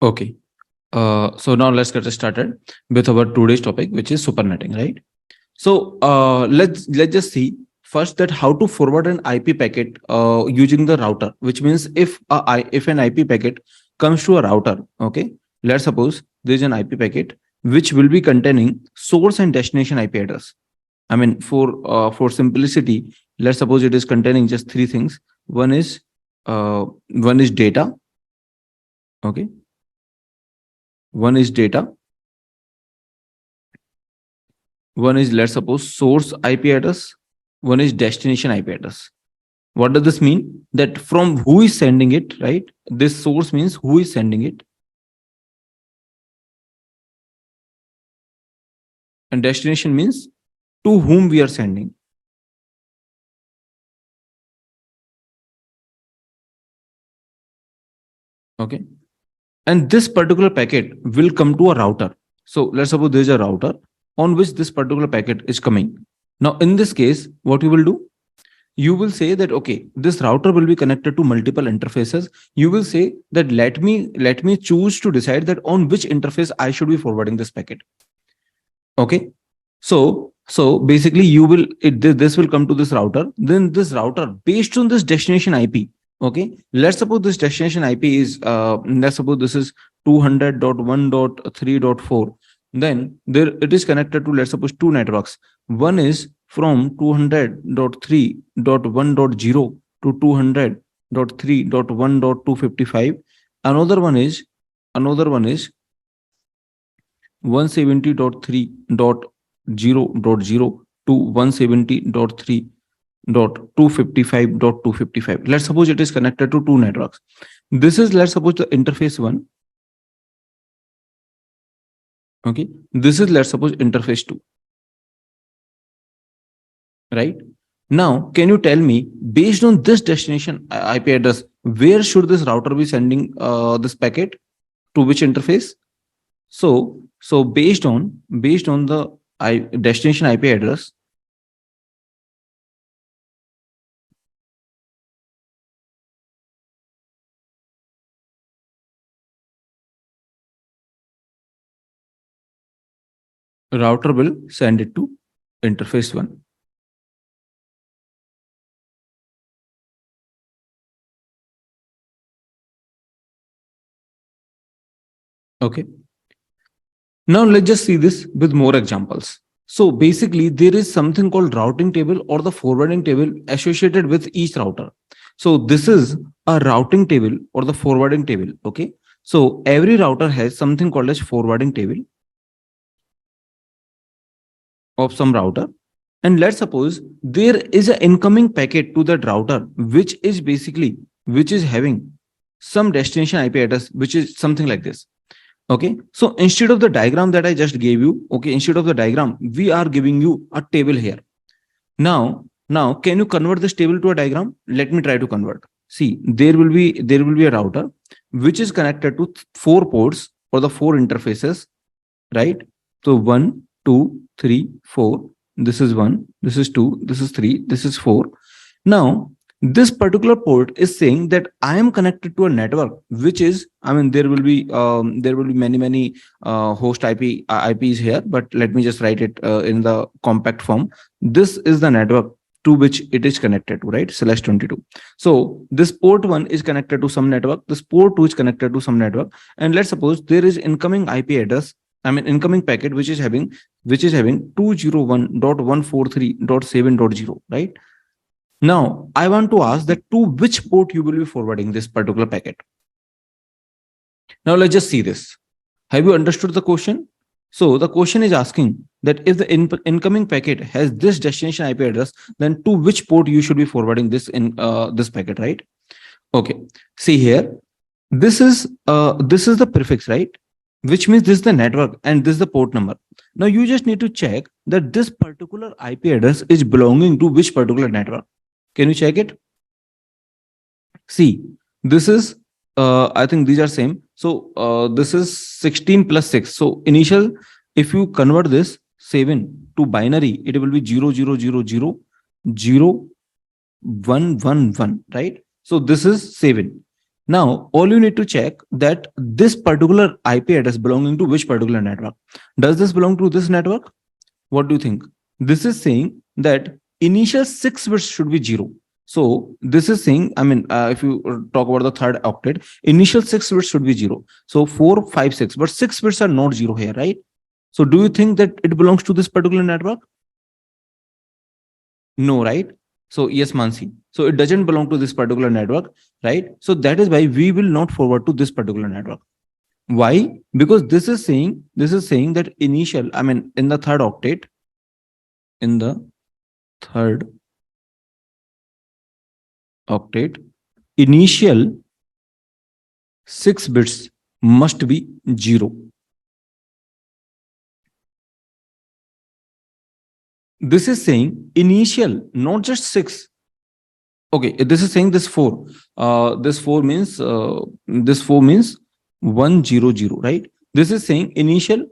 Okay. So now let's get started with our today's topic, which is supernetting, right? So let's just see first that how to forward an IP packet using the router, which means if an IP packet comes to a router, okay, let's suppose there's an IP packet which will be containing source and destination IP address. I mean, for simplicity, let's suppose it is containing just three things. One is data, okay. One is data. One is, let's suppose, source IP address. One is destination IP address. What does this mean? That from who is sending it, right? This source means who is sending it, and destination means to whom we are sending. Okay. And this particular packet will come to a router. So let's suppose there's a router on which this particular packet is coming. Now, in this case, what you will do? You will say that, okay, this router will be connected to multiple interfaces. You will say that let me choose to decide that on which interface I should be forwarding this packet. Okay. So basically this will come to this router. Then this router, based on this destination IP, okay, let's suppose this destination IP is let's suppose this is 200.1.3.4. Then there it is connected to, let's suppose, two networks. One is from 200.3.1.0 to 200.3.1.255. Another one is 170.3.0.0 to 170.3.255.255. Let's suppose it is connected to two networks. This is, let's suppose, the interface one. Okay. This is, let's suppose, interface two. Right. Now, can you tell me, based on this destination IP address, where should this router be sending this packet, to which interface? So based on the destination IP address, router will send it to interface one. Okay. Now let's just see this with more examples. So basically, there is something called routing table or the forwarding table associated with each router. So this is a routing table or the forwarding table. Okay. So every router has something called as forwarding table of some router. And let's suppose there is an incoming packet to that router, which is having some destination IP address, which is something like this. Okay. So instead of the diagram that I just gave you, okay, instead of the diagram, we are giving you a table here. Now, can you convert this table to a diagram? Let me try to convert. See, there will be a router which is connected to four ports or the four interfaces, right? So 1, 2, 3, 4. This is 1, this is 2, this is 3, this is 4. Now, this particular port is saying that I am connected to a network, which is, I mean, there will be many host IPs here, but let me just write it in the compact form. This is the network to which it is connected to, right? /22. So this port 1 is connected to some network. This port 2 is connected to some network. And let's suppose there is incoming IP address, I mean, incoming packet, which is having 201.143.7.0, right? Now, I want to ask that to which port you will be forwarding this particular packet. Now, let's just see this. Have you understood the question? So the question is asking that if the incoming packet has this destination IP address, then to which port you should be forwarding this this packet, right? Okay. See here, this is the prefix, right? Which means this is the network and this is the port number. Now you just need to check that this particular IP address is belonging to which particular network. Can you check it? See, this is, I think these are same. So this is 16 plus 6. So initial, if you convert this 7 to binary, it will be 0, 1, 1, 1, right? So this is 7. Now, all you need to check that this particular IP address belonging to which particular network. Does this belong to this network? What do you think? This is saying that initial 6 bits should be 0. So this is saying, I mean, if you talk about the third octet, initial 6 bits should be 0. So 4, 5, 6, but 6 bits are not 0 here, right? So do you think that it belongs to this particular network? No, right? So yes, Mansi. So it doesn't belong to this particular network, right? So that is why we will not forward to this particular network. Why? Because this is saying that initial, I mean, in the third octet, initial 6 bits must be 0. This is saying initial, not just 6. Okay, this is saying this 4. This 4 means 100, right? This is saying initial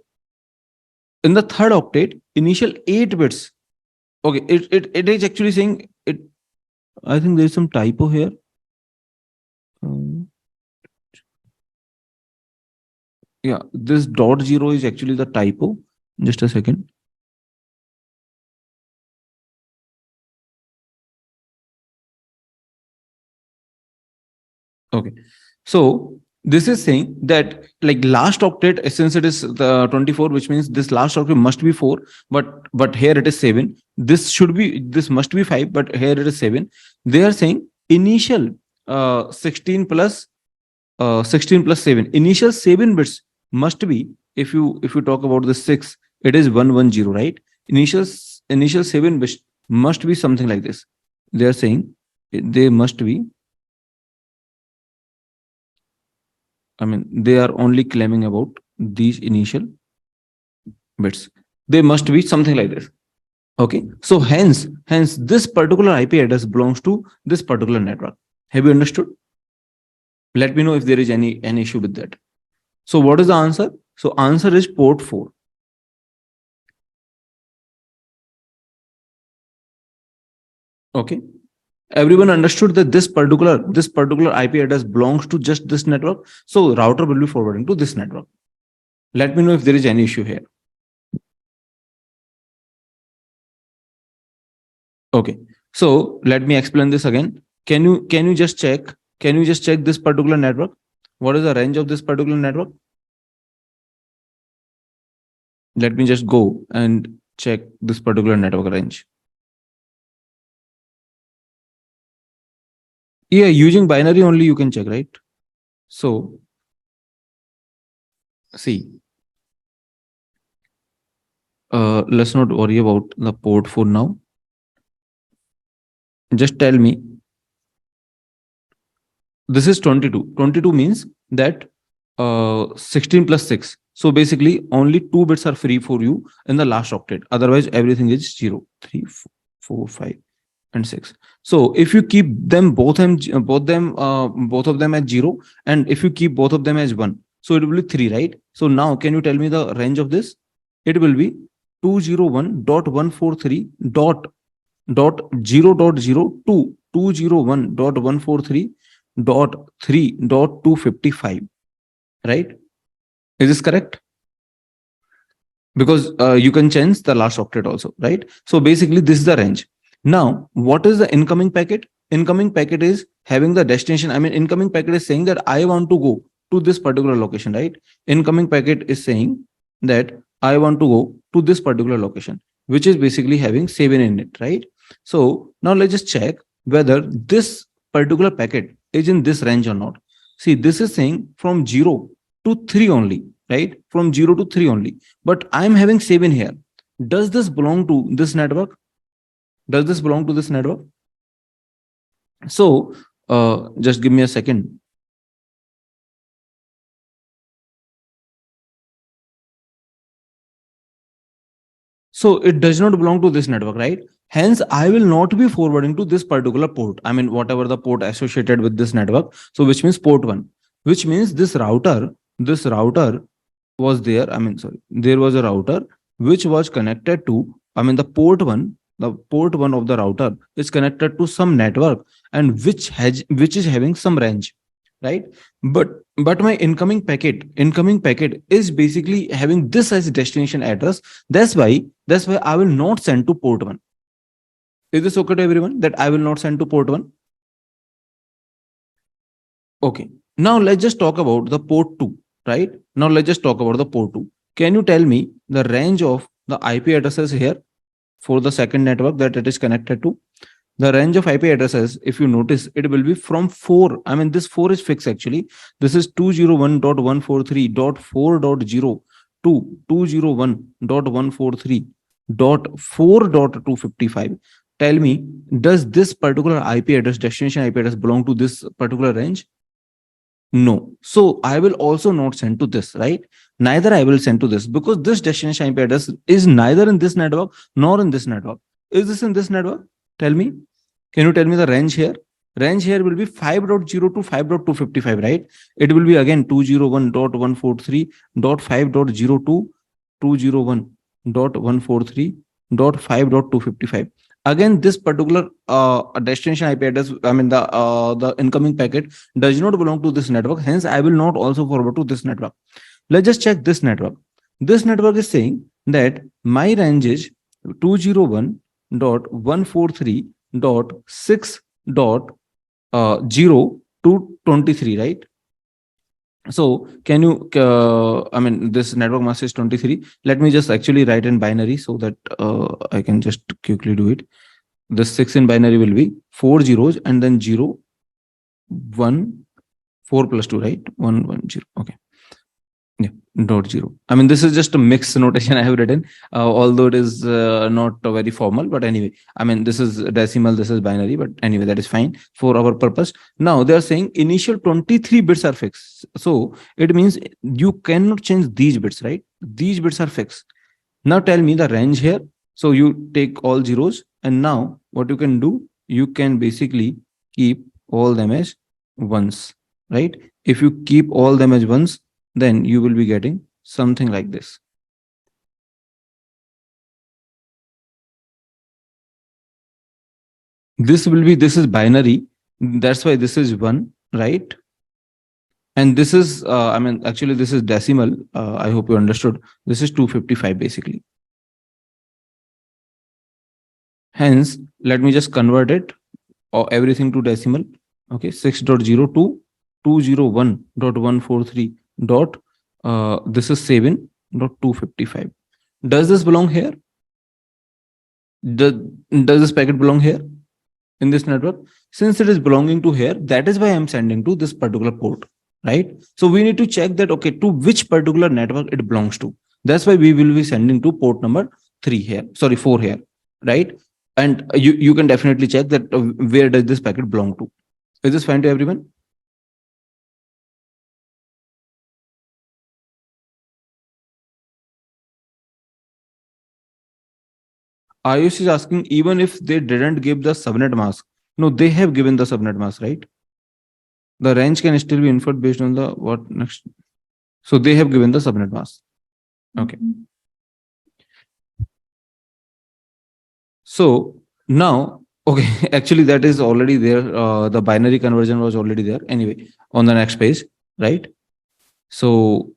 in the third octet, initial 8 bits. Okay, it is actually saying it. I think there is some typo here. Yeah, this .0 is actually the typo. Just a second. Okay, so this is saying that like last octet, since it is the 24, which means this last octet must be 4, but here it is 7. This must be 5, but here it is 7. They are saying initial 16 plus 7. Initial 7 bits must be, if you talk about the 6, it is 110, right? Initial 7 bits must be something like this. They are saying they must be, I mean, they are only claiming about these initial bits. They must be something like this. Okay. So hence this particular IP address belongs to this particular network. Have you understood? Let me know if there is any issue with that. So what is the answer? So answer is port 4. Okay. Everyone understood that this particular IP address belongs to just this network. So router will be forwarding to this network. Let me know if there is any issue here. Okay. So let me explain this again. Can you just check this particular network? What is the range of this particular network? Let me just go and check this particular network range. Yeah, using binary only you can check, right? So see, let's not worry about the port 4 now. Just tell me, this is 22. 22 means that 16 plus 6. So basically only 2 bits are free for you in the last octet. Otherwise everything is 0, 3, 4, 5 and 6. So if you keep them both of them as 0, and if you keep both of them as 1, so it will be 3, right? So now can you tell me the range of this? It will be 201.143.0.0 to 201.143.3.255, right? Is this correct? Because you can change the last octet also, right? So basically this is the range. Now what is the incoming packet? Incoming packet is having the destination. I mean, incoming packet is saying that I want to go to this particular location, right? Incoming packet is saying that I want to go to this particular location, which is basically having 7 in it, right? So now let's just check whether this particular packet is in this range or not. See, this is saying from 0 to 3 only, right? From 0 to 3 only, but I'm having 7 here. Does this belong to this network? Does this belong to this network? So just give me a second. So it does not belong to this network, right? Hence, I will not be forwarding to this particular port. I mean, whatever the port associated with this network. So which means port 1, which means this router was there. I mean, sorry, there was a router which was connected to, I mean, the port 1 of the router is connected to some network, and which is having some range, right? But my incoming packet is basically having this as destination address. That's why I will not send to port 1. Is this okay to everyone that I will not send to port 1? Okay. Now let's just talk about the port 2, right? Now let's just talk about the port 2. Can you tell me the range of the IP addresses here for the second network that it is connected to? The range of IP addresses, if you notice, it will be from 4. I mean, this 4 is fixed actually. This is 201.143.4.0 to 201.143.4.255. Tell me, does this particular IP address, destination IP address, belong to this particular range? No. So I will also not send to this, right? Neither I will send to this, because this destination IP address is neither in this network nor in this network. Is this in this network? Tell me. Can you tell me the range here? Range here will be 5.0 to 5.255, right? It will be again 201.143.5.0 to 201.143.5.255. Again, this particular destination IP address, I mean the incoming packet does not belong to this network. Hence, I will not also forward to this network. Let's just check this network. This network is saying that my range is 201.143.6.0 to 23, right? So can you, I mean, this network mask is 23. Let me just actually write in binary so that I can just quickly do it. The 6 in binary will be 4 zeros and then 0, 1, 4 plus 2, right? 1, 1, 0. Okay. Yeah, dot 0. I mean, this is just a mixed notation I have written, although it is not very formal. But anyway, I mean, this is decimal, this is binary. But anyway, that is fine for our purpose. Now they are saying initial 23 bits are fixed. So it means you cannot change these bits, right? These bits are fixed. Now tell me the range here. So you take all zeros, and now what you can do, you can basically keep all them as ones, right? If you keep all them as ones, then you will be getting something like this. This is binary. That's why this is 1, right? And this is, I mean, actually, this is decimal. I hope you understood. This is 255 basically. Hence, let me just convert it or everything to decimal. Okay, 6.0 to 201.143 dot this is 7.255. Does this belong here? Does this packet belong here in this network? Since it is belonging to here, that is why I'm sending to this particular port, right? So we need to check that, okay, to which particular network it belongs to. That's why we will be sending to port number 3 here, sorry, 4 here, right? And you can definitely check that where does this packet belong to. Is this fine to everyone? Ayush is asking, even if they didn't give the subnet mask. No, they have given the subnet mask, right? The range can still be inferred based on the what next. So they have given the subnet mask. Okay. So now, okay, actually that is already there. The binary conversion was already there. Anyway, on the next page, right? So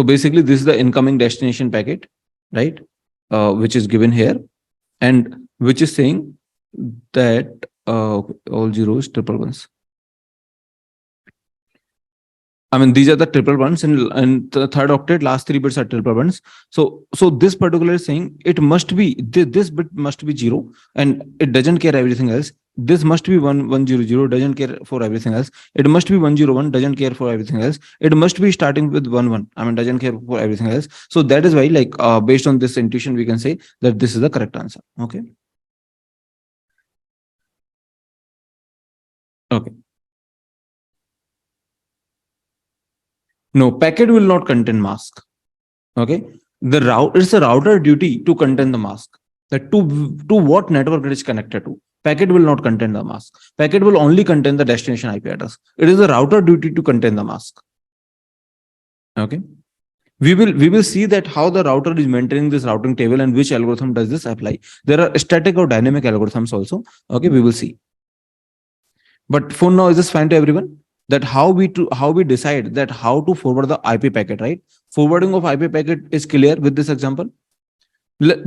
basically this is the incoming destination packet, right? Which is given here, and which is saying that all zeros, triple ones. I mean, these are the triple ones, and the third octet, last 3 bits are triple ones. So this particular is saying it must be this bit must be 0, and it doesn't care everything else. This must be 1100, doesn't care for everything else. It must be 101, doesn't care for everything else. It must be starting with 11. I mean, doesn't care for everything else. So that is why, like, based on this intuition, we can say that this is the correct answer. Okay. Okay. No, packet will not contain mask. Okay. The route, it's a router duty to contain the mask. That to what network it is connected to. Packet will not contain the mask. Packet will only contain the destination IP address. It is a router duty to contain the mask. Okay. We will see that how the router is maintaining this routing table and which algorithm does this apply. There are static or dynamic algorithms also. Okay, we will see. But for now, is this fine to everyone? that how we decide that how to forward the IP packet, right? Forwarding of IP packet is clear with this example.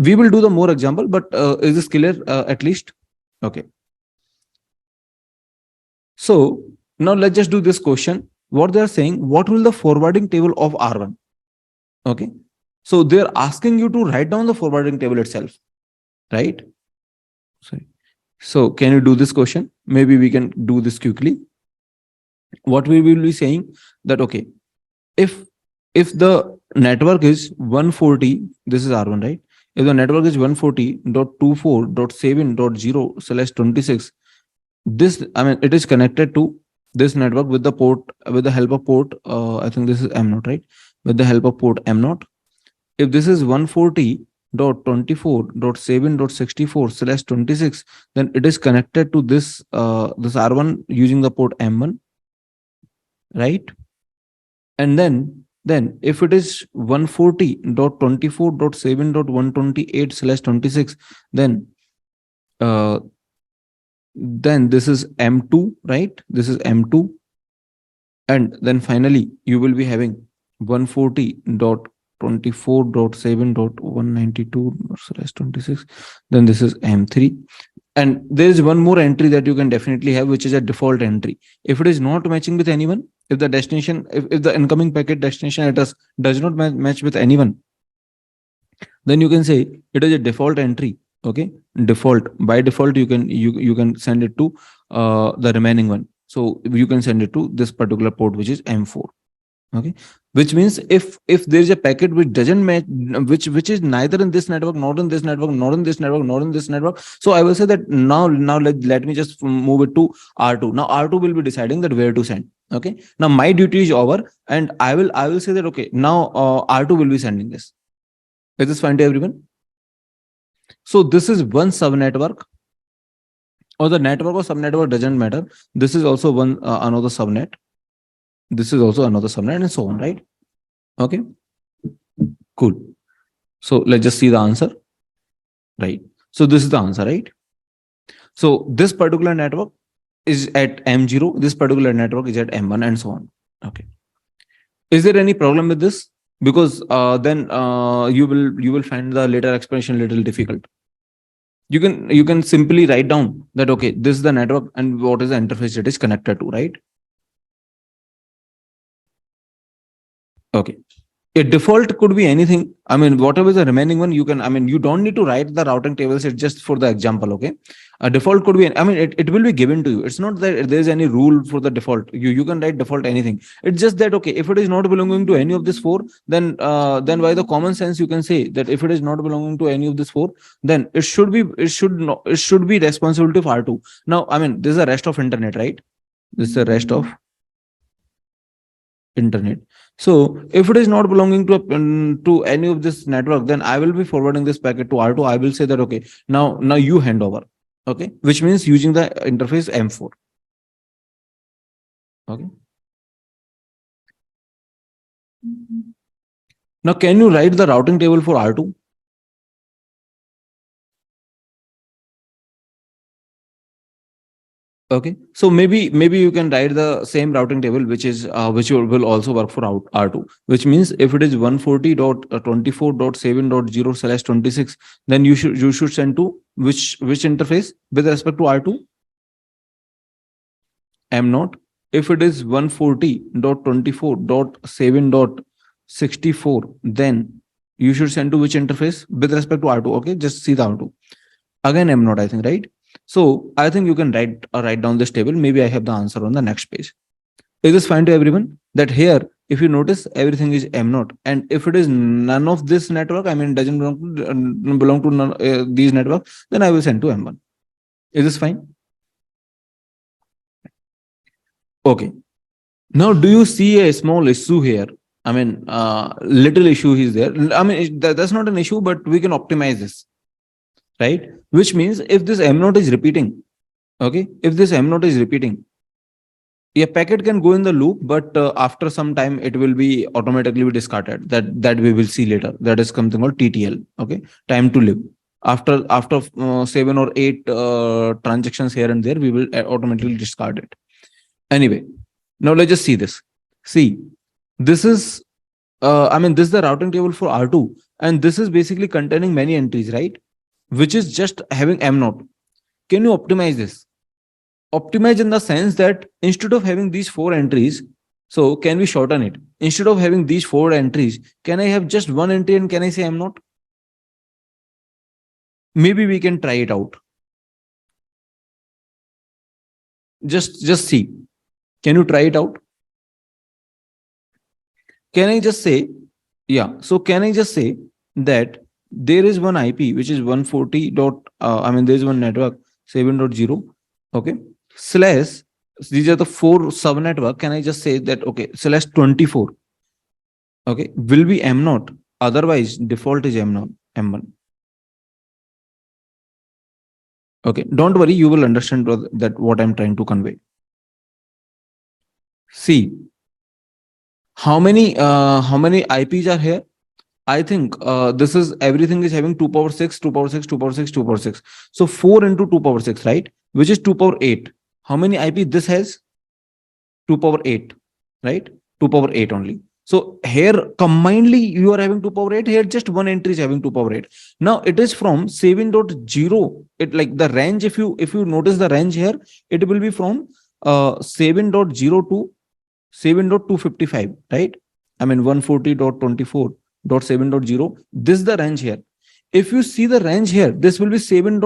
We will do the more example, but is this clear at least? Okay. So now let's just do this question. What they are saying, what will the forwarding table of R1? Okay. So they're asking you to write down the forwarding table itself, right? Sorry. So can you do this question? Maybe we can do this quickly. What we will be saying that, okay, if the network is 140, this is R1, right? If the network is 140.24.7.0/26, this, I mean, it is connected to this network with the port, with the help of port, I think this is M0, right? With the help of port M0. If this is 140.24.7.64/26, then it is connected to this this R1 using the port M1, right? And then if it is 140.24.7.128/26, then this is M2, right? This is M2. And then finally, you will be having 140.24.7.192/26. Then this is M3. And there is one more entry that you can definitely have, which is a default entry. If it is not matching with anyone, if the destination, if the incoming packet destination address does not match with anyone, then you can say it is a default entry. Okay, default, by default you can send it to the remaining one. So you can send it to this particular port, which is M4. Okay, which means if there is a packet which doesn't match, which is neither in this network, not in this network, not in this network, not in this network, so I will say that now let me just move it to R2. Now R2 will be deciding that where to send. Okay, now my duty is over, and I will say that, okay, now R2 will be sending this. Is this fine to everyone? So this is one subnetwork, or the network or subnetwork doesn't matter. This is also one another subnet. This is also another subnet, and so on, right? Okay, cool. So let's just see the answer, right? So this is the answer, right? So this particular network is at M0, this particular network is at M1, and so on. Okay. Is there any problem with this? Because then you will find the later explanation a little difficult. You can simply write down that, okay, this is the network and what is the interface it is connected to, right? Okay. A default could be anything. I mean, whatever is the remaining one, you can, I mean, you don't need to write the routing tables. It's just for the example. Okay. A default could be, I mean, it will be given to you. It's not that there's any rule for the default. You can write default anything. It's just that, okay, if it is not belonging to any of these four, then by the common sense, you can say that if it is not belonging to any of these four, then it should be responsibility of R2. Now, I mean, this is the rest of internet, right? This is the rest of internet. So if it is not belonging to any of this network, then I will be forwarding this packet to R2. I will say that, okay, now you hand over. Okay, which means using the interface M4. Okay. Now can you write the routing table for R2? Okay, so maybe you can write the same routing table, which is which will also work for R2, which means if it is 140.24.7.0/26, then you should send to which interface with respect to R2? M0. If it is 140.24.7.64, then you should send to which interface with respect to R2? Okay, just see the R2. Again, M0, I think, right? So I think you can write down this table. Maybe I have the answer on the next page. Is this fine to everyone? That here, if you notice, everything is M0, and if it is none of this network, I mean, doesn't belong to none, these networks, then I will send to M1. Is this fine? Okay. Now, do you see a small issue here? I mean, little issue is there. I mean, that's not an issue, but we can optimize this, right? Which means if this M0 is repeating, okay, if this M0 is repeating, a packet can go in the loop, but after some time, it will be automatically be discarded. That we will see later. That is something called TTL. Okay, time to live. After 7 or 8 transactions here and there, we will automatically discard it. Anyway, Now let's just see this. See, this is, this is the routing table for R2, and this is basically containing many entries, right? Which is just having M naught. Can you optimize this? Optimize in the sense that instead of having these four entries, so can we shorten it? Instead of having these four entries, can I have just one entry and can I say M naught? Maybe we can try it out. Just see. Can you try it out? Can I just say, yeah. So can I just say that there is one IP which is 140 dot, there is one network 7.0, okay, slash, these are the four sub network. Can I just say that, okay, slash 24, okay, will be M naught. Otherwise, default is M naught, M1. Okay, don't worry, you will understand that what I'm trying to convey. See, how many IPs are here? I think this is everything is having 2 power 6, 2 power 6, 2 power 6, 2 power 6. So 4 into 2 power 6, right? Which is 2 power 8. How many IP this has? 2 power 8, right? 2 power 8 only. So here combinedly you are having 2 power 8. Here just one entry is having 2 power 8. Now it is from 7.0. It like the range, if you notice the range here, it will be from 7.0 to 7.255, right? 140.24.7.0. This is the range here. If you see the range here, this will be 7.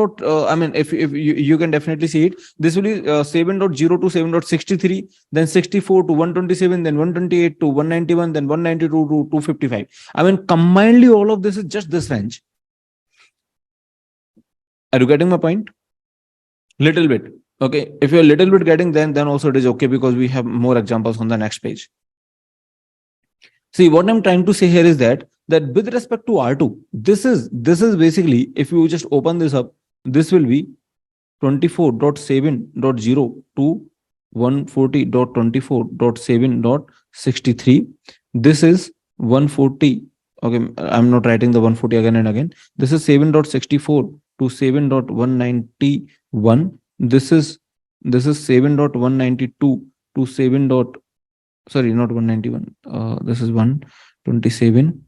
If you can definitely see it, this will be 7.0 to 7.63, then 64 to 127, then 128 to 191, then 192 to 255. Combinedly, all of this is just this range. Are you getting my point? Little bit. Okay. If you're a little bit getting, then also it is okay, because we have more examples on the next page. See, what I'm trying to say here is that with respect to R2, this is basically, if you just open this up, this will be 24.7.0 to 140.24.7.63. This is 140. Okay, I'm not writing the 140 again and again. This is 7.64 to 7.191. This is 7.192 to 7. Sorry, not 191. This is 127.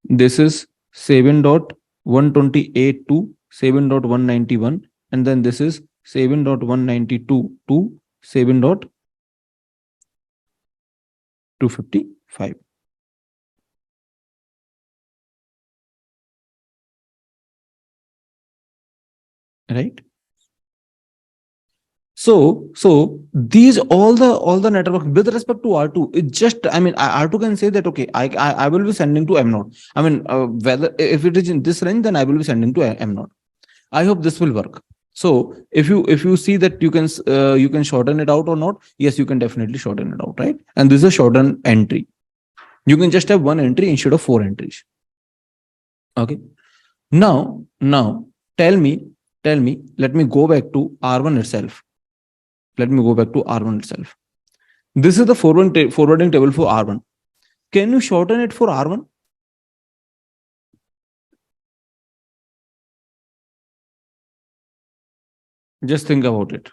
This is 7.128 to 7.191. And then this is 7.192 to 7.255. Right? So these all the network with respect to R2, it just, R2 can say that, okay, I will be sending to M naught. Whether if it is in this range, then I will be sending to M naught. I hope this will work. So if you see that you can shorten it out or not, yes, you can definitely shorten it out, right? And this is a shortened entry. You can just have one entry instead of four entries. Okay. Now tell me, let me go back to R1 itself. Let me go back to R1 itself. This is the forwarding table for R1. Can you shorten it for R1? Just think about it.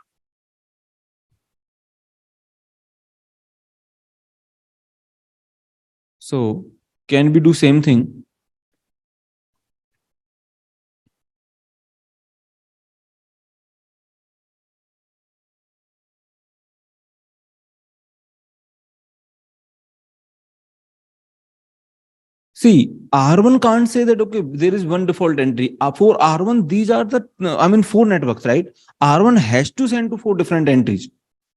So can we do same thing? See, R1 can't say that, okay, there is one default entry. For R1, these are the, four networks, right? R1 has to send to four different entries.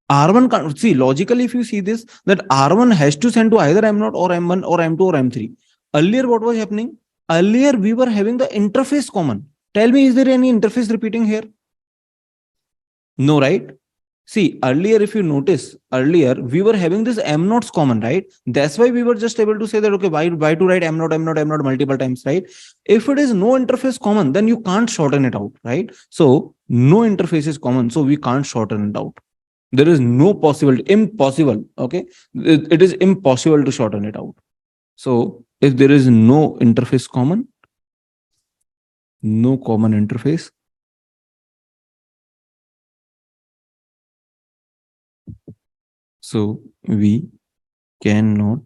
R1 can't, see, logically, if you see this, that R1 has to send to either M0 or M1 or M2 or M3. Earlier, what was happening? Earlier, we were having the interface common. Tell me, is there any interface repeating here? No, right? See, earlier, if you notice, earlier we were having this M nodes common, right? That's why we were just able to say that, okay, why to write M node, M node, M node multiple times, right? If it is no interface common, then you can't shorten it out, right? So no interface is common, so we can't shorten it out. There is no possibility, impossible, okay? It is impossible to shorten it out. So if there is no interface common, no common interface, So we cannot,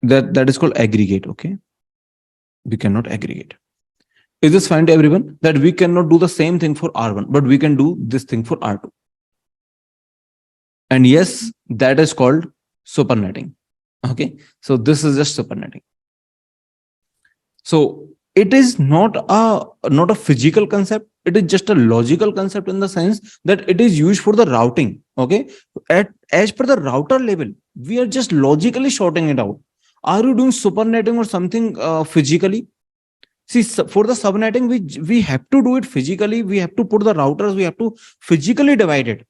that is called aggregate. Okay, we cannot aggregate. Is this fine to everyone? That we cannot do the same thing for R1, but we can do this thing for R2. And yes, that is called supernetting. Okay, so this is just supernetting. So it is not a physical concept. It is just a logical concept in the sense that it is used for the routing. Okay, as per the router level, we are just logically sorting it out. Are you doing supernetting or something physically? See, for the subnetting, we have to do it physically. We have to put the routers. We have to physically divide it.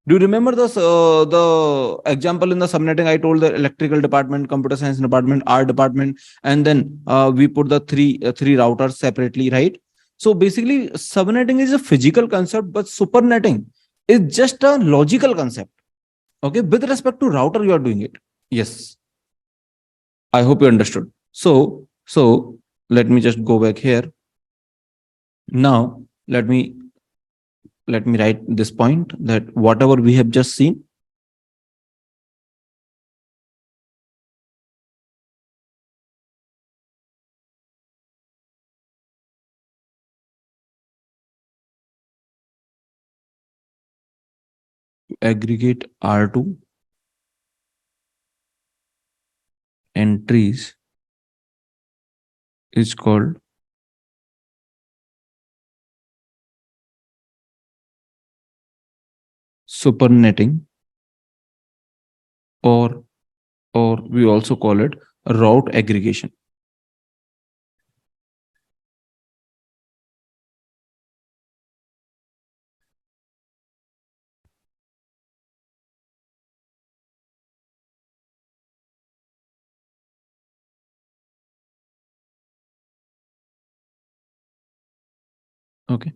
Do you remember the example in the subnetting? I told the electrical department, computer science department, art department, and then we put the three routers separately, right? So basically, subnetting is a physical concept, but supernetting is just a logical concept. Okay, with respect to router, you are doing it. Yes, I hope you understood. So let me just go back here. Now let me write this point that whatever we have just seen, aggregate R2 entries is called supernetting, or we also call it route aggregation. Okay.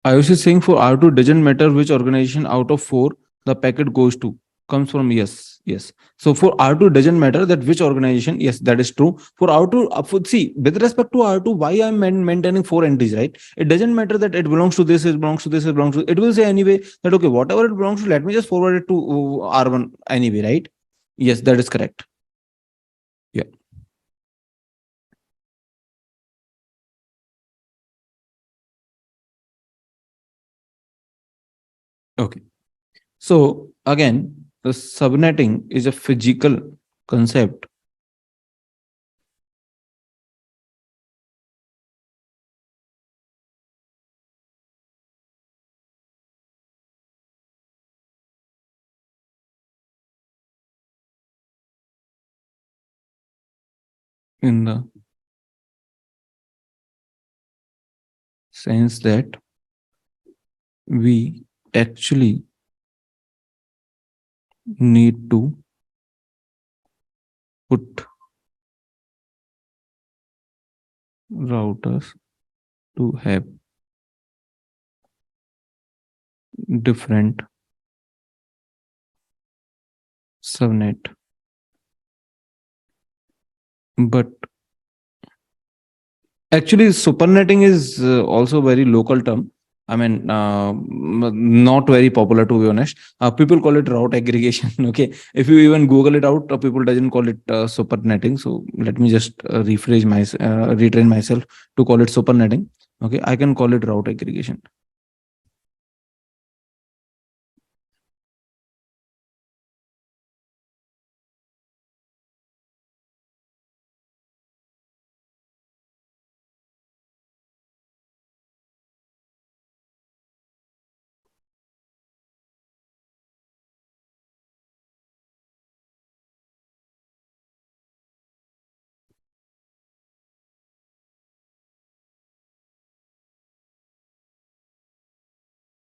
I was just saying for R2 doesn't matter which organization out of four the packet goes to, comes from. Yes, yes. So for R2 doesn't matter that which organization. Yes, that is true. For R2, see, with respect to R2, why I'm maintaining four entries, right? It doesn't matter that it belongs to this, it belongs to this, it belongs to. It will say anyway that okay, whatever it belongs to, let me just forward it to R1 anyway, right? Yes, that is correct. Yeah. Okay. So again, the subnetting is a physical concept in the sense that we actually need to put routers to have different subnet. But actually, supernetting is also a very local term. I mean, not very popular to be honest. People call it route aggregation. Okay, if you even Google it out, people doesn't call it supernetting. So let me just retrain myself to call it supernetting. Okay, I can call it route aggregation.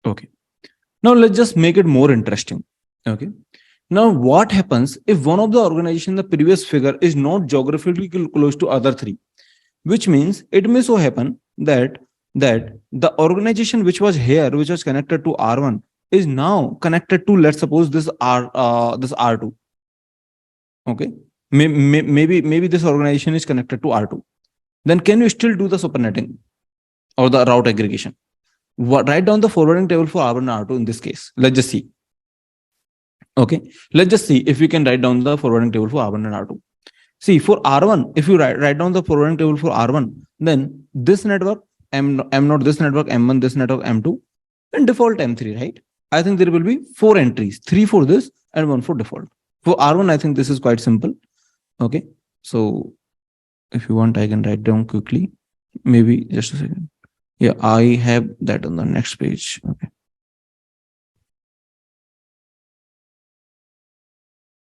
Okay. Now let's just make it more interesting. Okay. Now, what happens if one of the organization in the previous figure is not geographically close to other three? Which means it may so happen that the organization which was here, which was connected to R1, is now connected to, let's suppose, this R2. Okay. maybe this organization is connected to R2. Then can you still do the supernetting or the route aggregation? Write down the forwarding table for R1 and R2 in this case. Let's just see. Okay, let's just see if we can write down the forwarding table for R1 and R2. See, for R1, if you write down the forwarding table for R1, then this network, M not this network, M1 this network, M2, and default M3, right? I think there will be 4 entries, 3 for this and 1 for default. For R1, I think this is quite simple. Okay, so if you want, I can write down quickly. Maybe just a second. Yeah, I have that on the next page. Okay.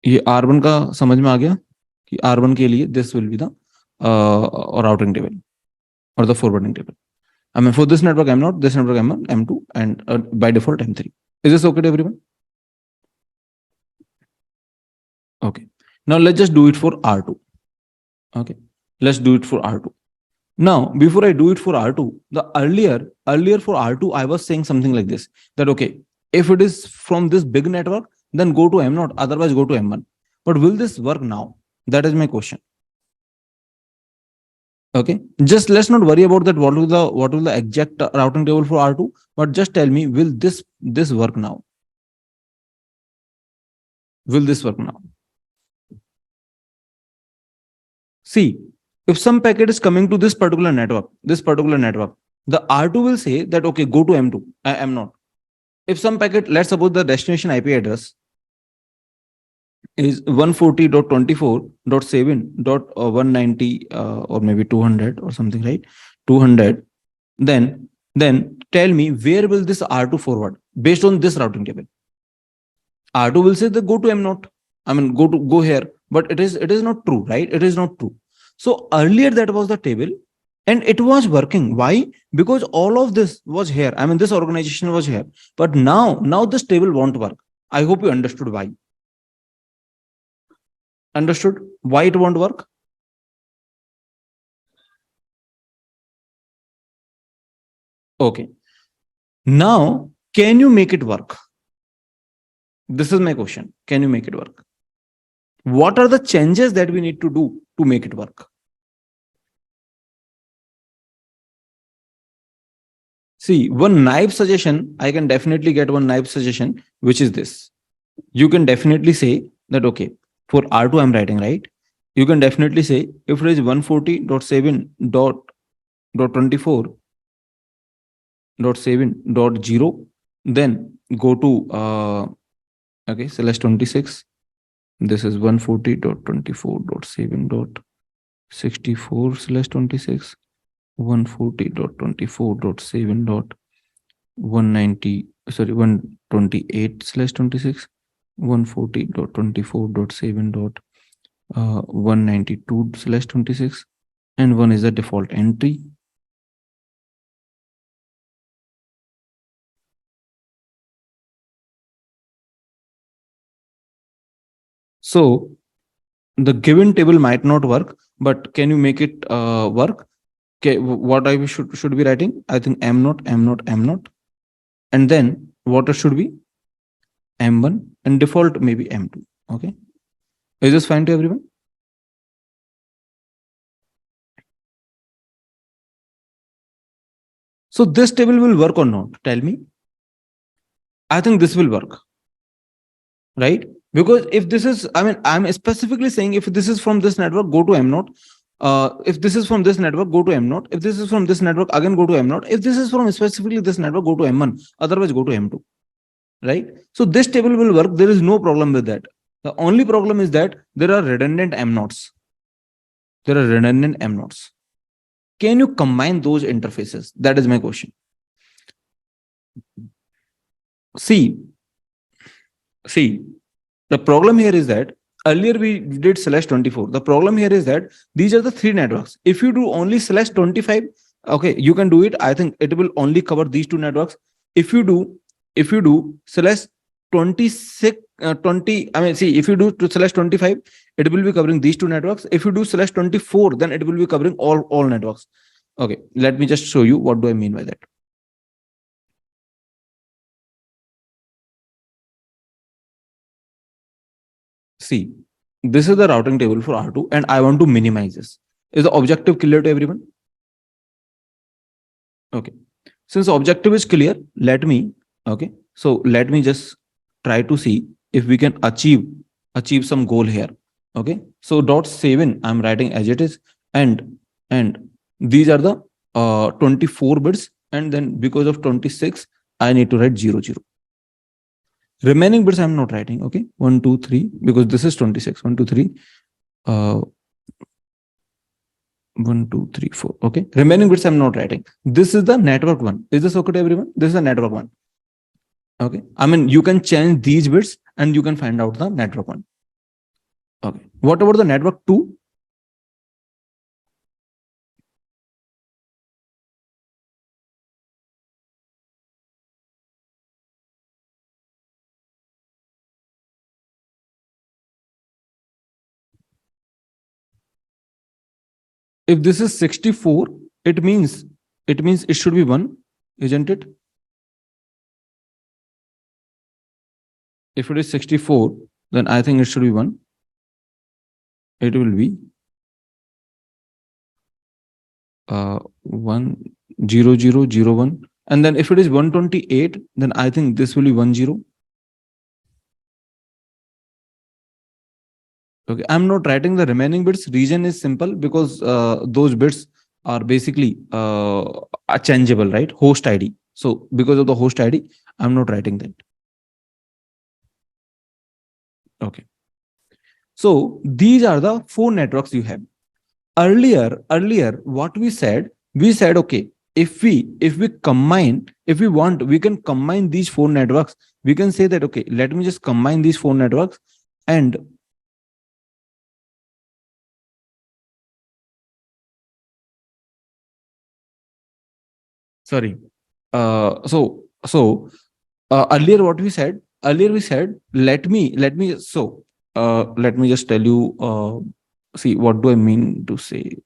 ये R1 का समझ में आ गया कि R1 के लिए this will be the routing table or the forwarding table. I mean, for this network M0, this network M1, M2, and by default M3. Is this okay to everyone? Okay. Now let's just do it for R2. Okay. Let's do it for R2. Now, before I do it for R2, the earlier for R2, I was saying something like this, that okay, if it is from this big network, then go to M0, otherwise go to M1. But will this work now? That is my question. Okay, just let's not worry about that. What will the exact routing table for R2? But just tell me, will this work now? Will this work now? See, if some packet is coming to this particular network, the R2 will say that okay, go to M2, M0. If some packet, let's suppose the destination IP address is 140.24.7.190 or maybe 200 or something, right? 200. Then tell me, where will this R2 forward based on this routing table? R2 will say that go to M0. I mean, go here, but it is not true, right? It is not true. So earlier that was the table and it was working. Why? Because all of this was here. I mean, this organization was here, but now this table won't work. I hope you understood why. Understood why it won't work? Okay. Now, can you make it work? This is my question. Can you make it work? What are the changes that we need to do to make it work? See, one naive suggestion, I can definitely get one naive suggestion, which is this. You can definitely say that, okay, for R2, I'm writing, right? You can definitely say if it is 140.7.24.7.0, then go to, okay, slash 26. This is 140.24.7.64 slash 26. 140.24.7.190, sorry, 128 slash 26, 140.24.7.192 slash 26, and one is the default entry. So the given table might not work, but can you make it work? Okay, what I should be writing? I think M0, M0, M0, and then what it should be? M1 and default maybe M2. Okay, is this fine to everyone? So this table will work or not? Tell me. I think this will work, right? Because if this is, I mean, I'm specifically saying if this is from this network, go to M0. If this is from this network, go to M0. If this is from this network, again go to M0. If this is from specifically this network, go to M1. Otherwise, go to M2, right? So this table will work. There is no problem with that. The only problem is that there are redundant M0s. There are redundant M0s. Can you combine those interfaces? That is my question. See, the problem here is that earlier we did slash 24. The problem here is that these are the 3 networks. If you do only slash 25, okay, you can do it. I think it will only cover these 2 networks. If you do slash 26, 20, I mean, see, if you do to slash 25, it will be covering these 2 networks. If you do slash 24, then it will be covering all networks. Okay, let me just show you what do I mean by that. See, This is the routing table for R2 and I want to minimize this. Is the objective clear to everyone? Okay. Since objective is clear, okay. So let me just try to see if we can achieve some goal here. Okay. So dot 7 I'm writing as it is, and these are the 24 bits, and then because of 26 I need to write 00. Remaining bits I'm not writing. Okay. 1 2 3 because this is 26. 1 2 3 uh 1 2 3 4. Okay. Remaining bits I'm not writing. This is the network one. Is this okay to everyone? This is the network one. Okay. I mean, you can change these bits and you can find out the network one. Okay. What about the network two? If this is 64, it means it should be one, isn't it? If it is 64, then I think it should be one. It will be 10001. And then if it is 128, then I think this will be 10. Okay, I'm not writing the remaining bits. Reason is simple because those bits are basically are changeable, right? Host ID. So because of the host ID, I'm not writing that. Okay. So these are the four networks you have. Earlier, what we said, okay, if we combine, if we want, we can combine these four networks. We can say that, okay, let me just combine these four networks and sorry. Earlier what we said, let me just tell you, see, what do I mean to say?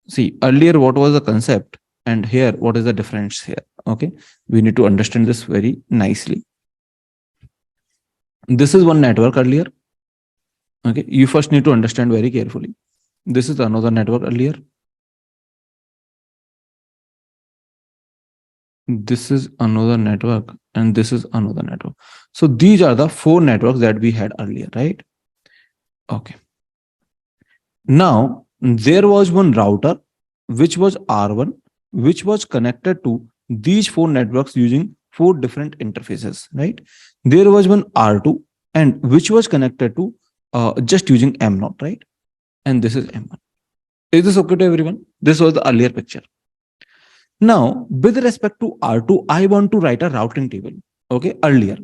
See, earlier what was the concept and here what is the difference here? Okay, we need to understand this very nicely. This is one network earlier. Okay, you first need to understand very carefully. This is another network earlier. This is another network and this is another network. So these are the four networks that we had earlier, right? Okay. Now there was one router which was R1, which was connected to these four networks using four different interfaces, right? There was one R2 and which was connected to just using M0, right? And this is M1. Is this okay to everyone? This was the earlier picture. Now, with respect to R2, I want to write a routing table. Okay, earlier.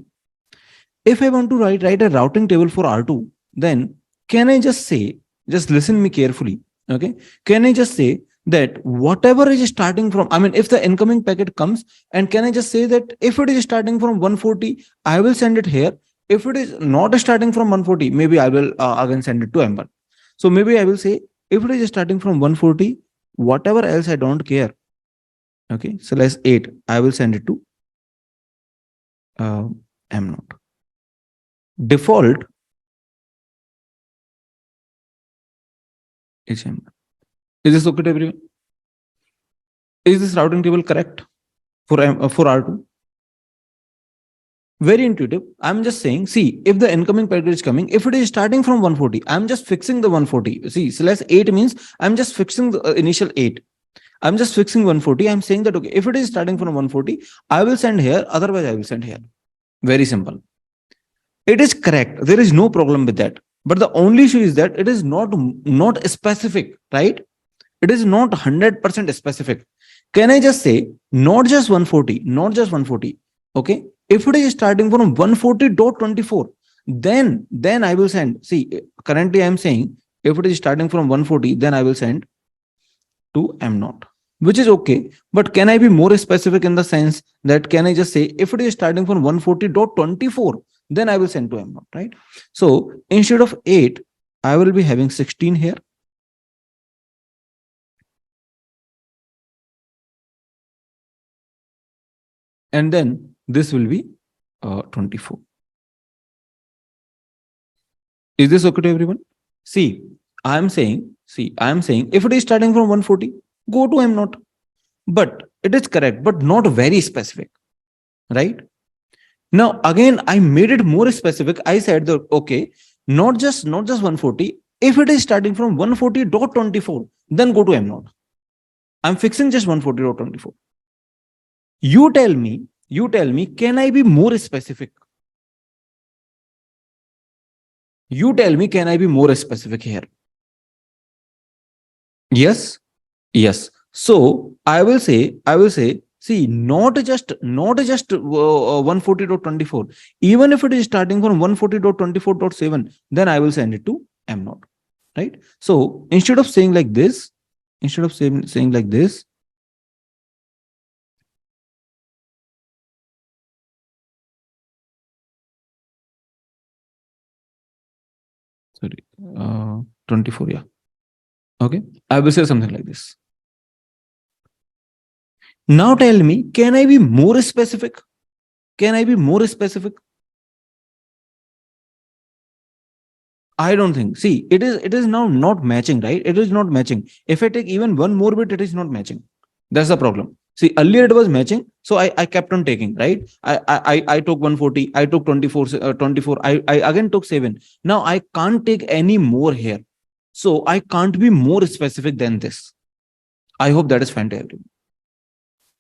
If I want to write a routing table for R2, then can I just say, just listen me carefully. Okay, can I just say that whatever is starting from, I mean, if the incoming packet comes, and can I just say that if it is starting from 140, I will send it here. If it is not starting from 140, maybe I will again send it to M1. So maybe I will say if it is starting from 140, whatever else I don't care. Okay, so let's 8, I will send it to M0. Default is M1. Is this okay to everyone? Is this routing table correct for R2? Very intuitive. I'm just saying, see, if the incoming packet is coming, if it is starting from 140, I'm just fixing the 140. See, so let's 8 means I'm just fixing the initial 8. I'm just fixing 140. I'm saying that, okay, if it is starting from 140, I will send here. Otherwise, I will send here. Very simple. It is correct. There is no problem with that. But the only issue is that it is not specific, right? It is not 100% specific. Can I just say not just 140, not just 140? Okay. If it is starting from 140.24, then I will send. See, currently I'm saying if it is starting from 140, then I will send to M0, which is okay. But can I be more specific in the sense that can I just say if it is starting from 140.24, then I will send to M0, right? So instead of 8, I will be having 16 here. And then this will be 24. Is this okay to everyone? See, I am saying, if it is starting from 140, go to M naught. But it is correct, but not very specific, right? Now, again, I made it more specific. I said that, okay, not just 140. If it is starting from 140.24, then go to M naught. I'm fixing just 140.24. You tell me, can I be more specific? You tell me, can I be more specific here? Yes, yes. So I will say, see, not just 140.24. Even if it is starting from 140.24.7, then I will send it to M naught, right? So instead of saying like this, saying like this, sorry, 24, yeah. Okay, I will say something like this. Now tell me, can I be more specific? Can I be more specific? I don't think. See, it is now not matching, right? It is not matching. If I take even one more bit, it is not matching. That's the problem. See, earlier it was matching, so I kept on taking, right? I took 140, I took 24, 24, I again took 7. Now I can't take any more here. So I can't be more specific than this. I hope that is fine to everyone.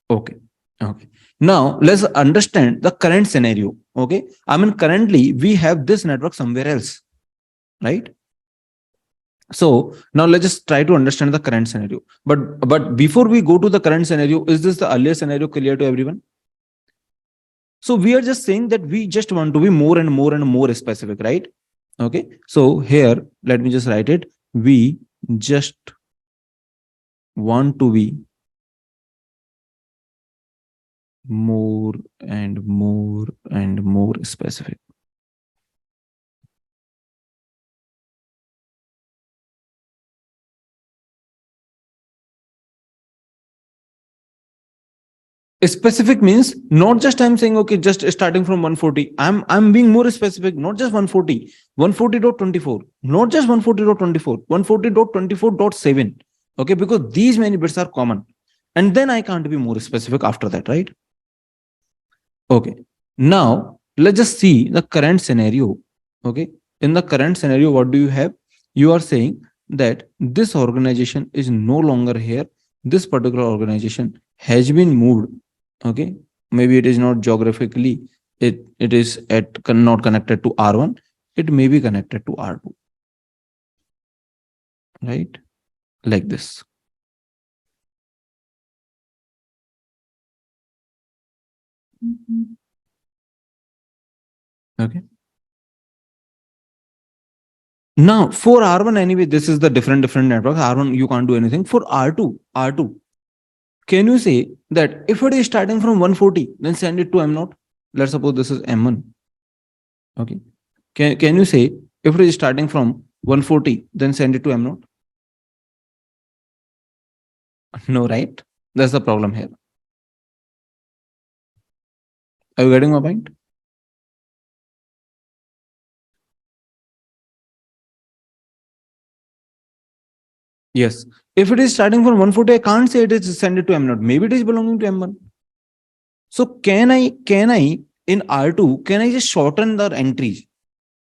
Okay. Okay. Now let's understand the current scenario. Okay. I mean, currently we have this network somewhere else, right? So now let's just try to understand the current scenario. But before we go to the current scenario, is this the earlier scenario clear to everyone? So we are just saying that we just want to be more and more and more specific, right? Okay. So here, let me just write it. We just want to be more and more and more specific. Specific means not just I'm saying, okay, just starting from 140. I'm being more specific, not just 140, 140.24, not just 140.24, 140.24.7. Okay, because these many bits are common. And then I can't be more specific after that, right? Okay. Now let's just see the current scenario. Okay. In the current scenario, what do you have? You are saying that this organization is no longer here. This particular organization has been moved. Okay. Maybe it is not geographically, it is not connected to R1. It may be connected to R2. Right? Like this. Okay. Now for R1 anyway, this is the different network. R1, you can't do anything. For R2, can you say that if it is starting from 140, then send it to M naught? Let's suppose this is M1. Okay. Can you say if it is starting from 140, then send it to M naught? No, right? That's the problem here. Are you getting my point? Yes. If it is starting from 140, I can't say it is send it to M naught. Maybe it is belonging to M1. So can I in R2, can I just shorten the entries?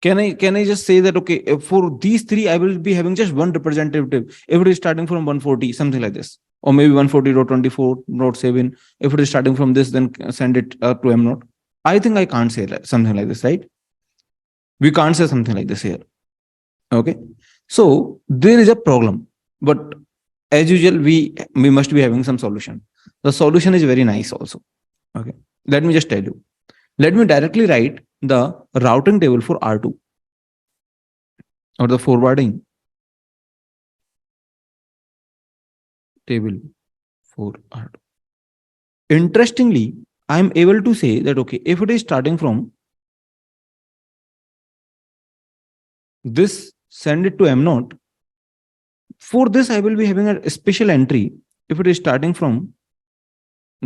Can I just say that, okay, for these three, I will be having just one representative if it is starting from 140, something like this, or maybe 140.24.7. If it is starting from this, then send it to M naught. I think I can't say something like this, right? We can't say something like this here. Okay. So there is a problem, but as usual, we must be having some solution. The solution is very nice also. Okay. Let me just tell you. Let me directly write the routing table for R2 or the forwarding table for R2. Interestingly, I am able to say that, okay, if it is starting from this, send it to M naught. For this, I will be having a special entry. If it is starting from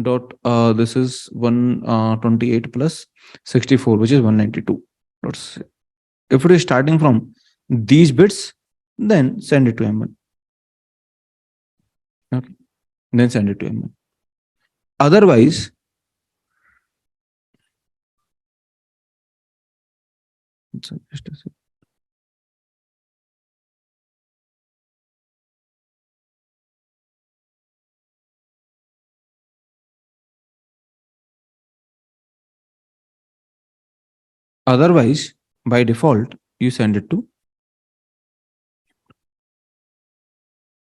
dot, this is 128 plus 64, which is 192. If it is starting from these bits, then send it to M1. Okay. Then send it to M1. Otherwise, so just a sec. Otherwise, by default, you send it to.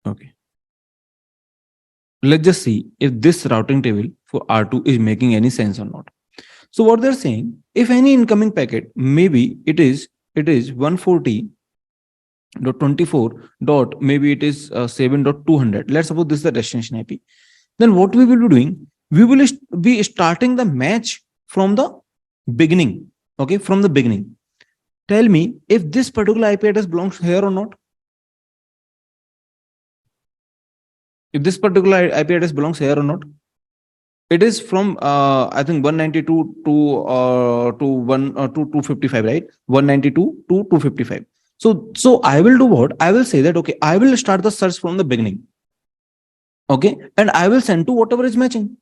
Okay. Let's just see if this routing table for R2 is making any sense or not. So what they're saying, if any incoming packet, maybe it is 140.24 dot, maybe it is 7.200. Let's suppose this is the destination IP. Then what we will be doing, we will be starting the match from the beginning. Okay, from the beginning. Tell me if this particular IP address belongs here or not. If this particular IP address belongs here or not. It is from I think 192 to 255, right? 192 to 255. So I will do what? I will say that okay, I will start the search from the beginning. Okay, and I will send to whatever is matching.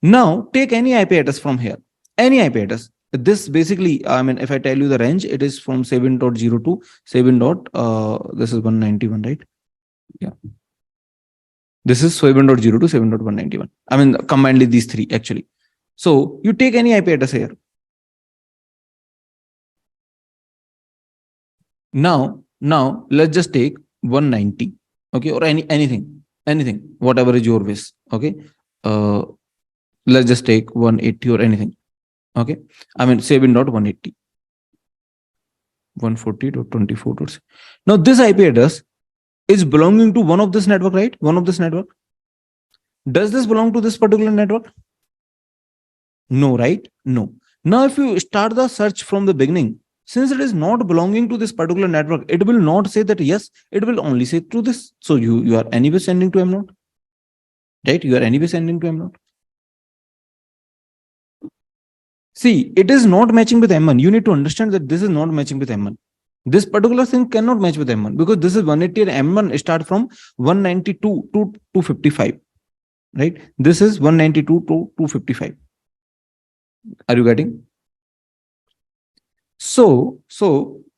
Now take any IP address from here. Any IP address. This basically, I mean, if I tell you the range, it is from 7.0 to 7. This is 191, right? Yeah. This is 7.0 to 7.191. I mean, combinedly these three actually. So you take any IP address here. Now let's just take 190. Okay, or anything, whatever is your wish. Okay. Let's just take 180 or anything. Okay. I mean 7.180. 140.24. Now this IP address is belonging to one of this network, right? One of this network. Does this belong to this particular network? No, right? No. Now, if you start the search from the beginning, since it is not belonging to this particular network, it will not say that yes, it will only say to this. So you are anyway sending to M0, right? You are anyway sending to M0. See, it is not matching with M1. You need to understand that this is not matching with M1. This particular thing cannot match with M1 because this is 180 and M1 start from 192 to 255, right? This is 192 to 255. Are you getting? So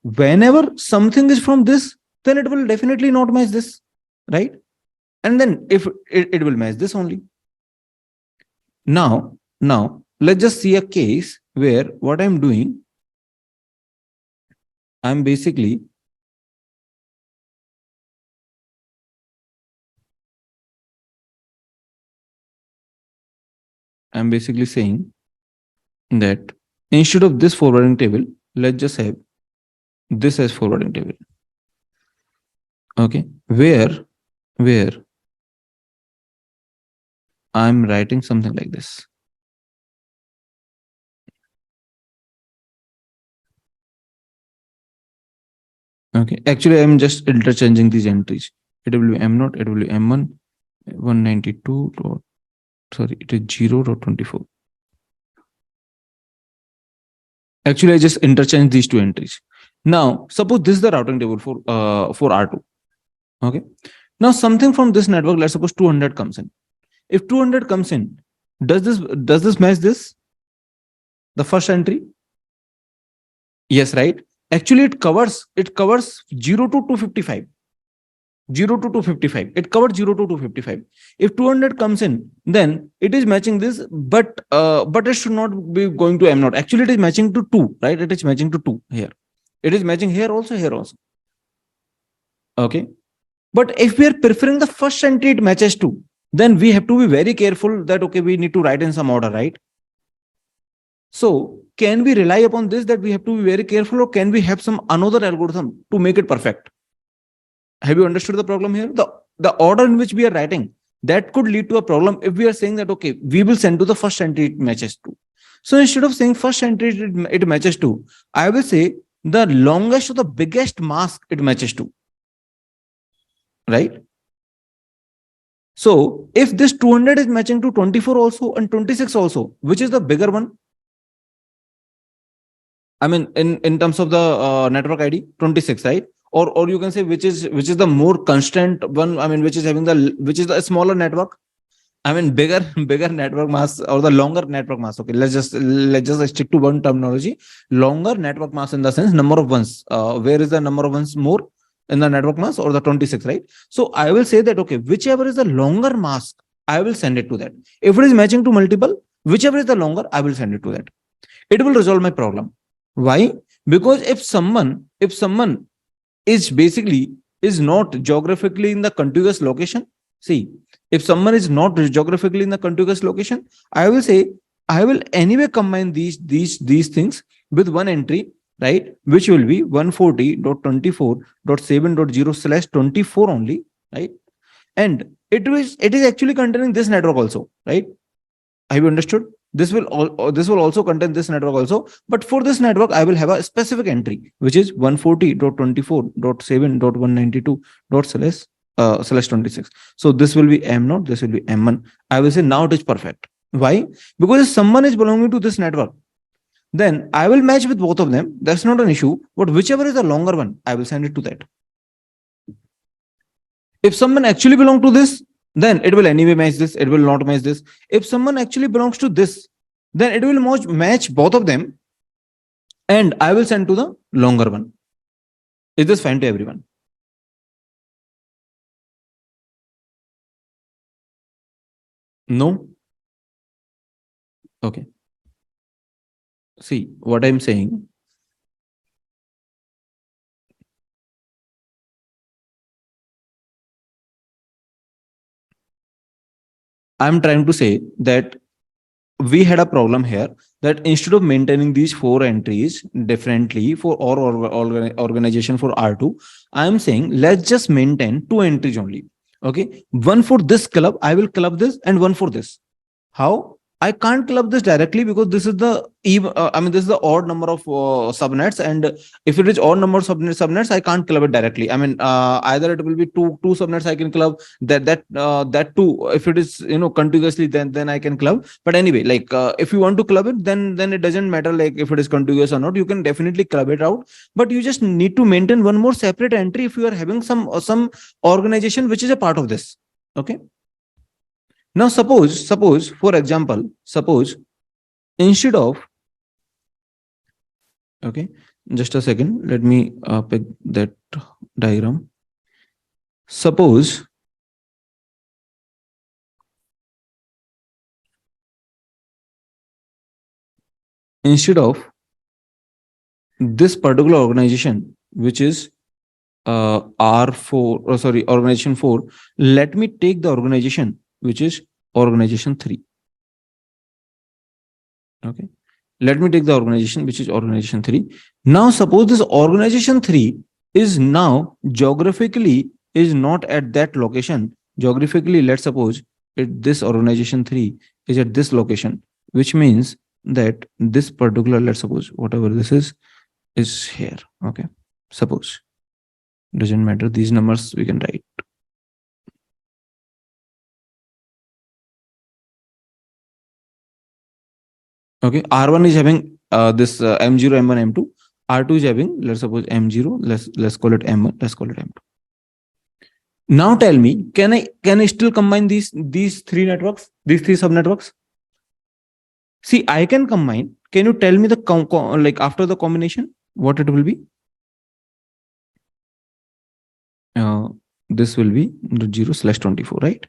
whenever something is from this, then it will definitely not match this, right? And then if it will match this only. Now let's just see a case where what I'm doing, I'm basically saying that instead of this forwarding table, let's just have this as forwarding table. Okay, where I'm writing something like this. Okay, actually I'm just interchanging these entries. It will be M0, it will be M1, 192. Sorry, it is 0.24. Actually, I just interchange these two entries. Now, suppose this is the routing table for R2. Okay. Now, something from this network, let's suppose 200 comes in. If 200 comes in, does this match this? The first entry? Yes, right? Actually, it covers 0 to 255. 0 to 255. It covers 0 to 255. If 200 comes in, then it is matching this, but it should not be going to M0. Actually, it is matching to 2, right? It is matching to 2 here. It is matching here also, here also. Okay. But if we are preferring the first entry it matches to, then we have to be very careful that, okay, we need to write in some order, right? So can we rely upon this that we have to be very careful, or can we have some another algorithm to make it perfect? Have you understood the problem here? The order in which we are writing, that could lead to a problem if we are saying that, okay, we will send to the first entry it matches to. So instead of saying first entry it matches to, I will say the longest or the biggest mask it matches to, right? So if this 200 is matching to 24 also and 26 also, which is the bigger one? I mean, in terms of the network ID 26, right? Or you can say which is the more constant one. I mean, which is the smaller network. I mean, bigger bigger network mass or the longer network mass. Okay, let's just stick to one terminology. Longer network mass in the sense number of ones. Where is the number of ones more in the network mass or the 26, right? So I will say that okay, whichever is the longer mask, I will send it to that. If it is matching to multiple, whichever is the longer, I will send it to that. It will resolve my problem. Why? Because if someone is basically is not geographically in the contiguous location, see, if someone is not geographically in the contiguous location, I will say I will anyway combine these things with one entry, right, which will be 140.24.7.0/24 only, right? And it is actually containing this network also, right? Have you understood? This will also contain this network also. But for this network, I will have a specific entry, which is 140.24.7.192.//26. So this will be M naught, this will be M1. I will say now it is perfect. Why? Because if someone is belonging to this network, then I will match with both of them. That's not an issue. But whichever is the longer one, I will send it to that. If someone actually belong to this, then it will anyway match this. It will not match this. If someone actually belongs to this, then it will match both of them, and I will send to the longer one. Is this fine to everyone? No? Okay. See, what I'm saying, I'm trying to say that we had a problem here, that instead of maintaining these four entries differently for organization for R2, I'm saying let's just maintain two entries only. Okay. One for this club, I will club this, and one for this. How? I can't club this directly because this is the even. I mean, this is the odd number of subnets, and if it is odd number of subnets, I can't club it directly. I mean, either it will be two subnets I can club, that two. If it is contiguously, then I can club. But anyway, like if you want to club it, then it doesn't matter like if it is contiguous or not. You can definitely club it out, but you just need to maintain one more separate entry if you are having some organization which is a part of this. Okay. Now, suppose, for example, suppose instead of, okay, just a second, let me pick that diagram. Suppose instead of this particular organization, which is R4, or sorry, organization 4, let me take the organization which is organization 3. Okay. Let me take the organization which is organization 3. Now, suppose this organization 3 is now geographically is not at that location. Geographically, let's suppose this organization 3 is at this location, which means that this particular, let's suppose whatever this is here. Okay. Suppose, doesn't matter. These numbers we can write. Okay. R1 is having this M0, M1, M2. R2 is having, let's suppose M0. Let's call it M1. Let's call it M2. Now tell me, can I still combine these three networks, these three subnetworks? See, I can combine. Can you tell me the like after the combination, what it will be? Uh, this will be 0/24, right?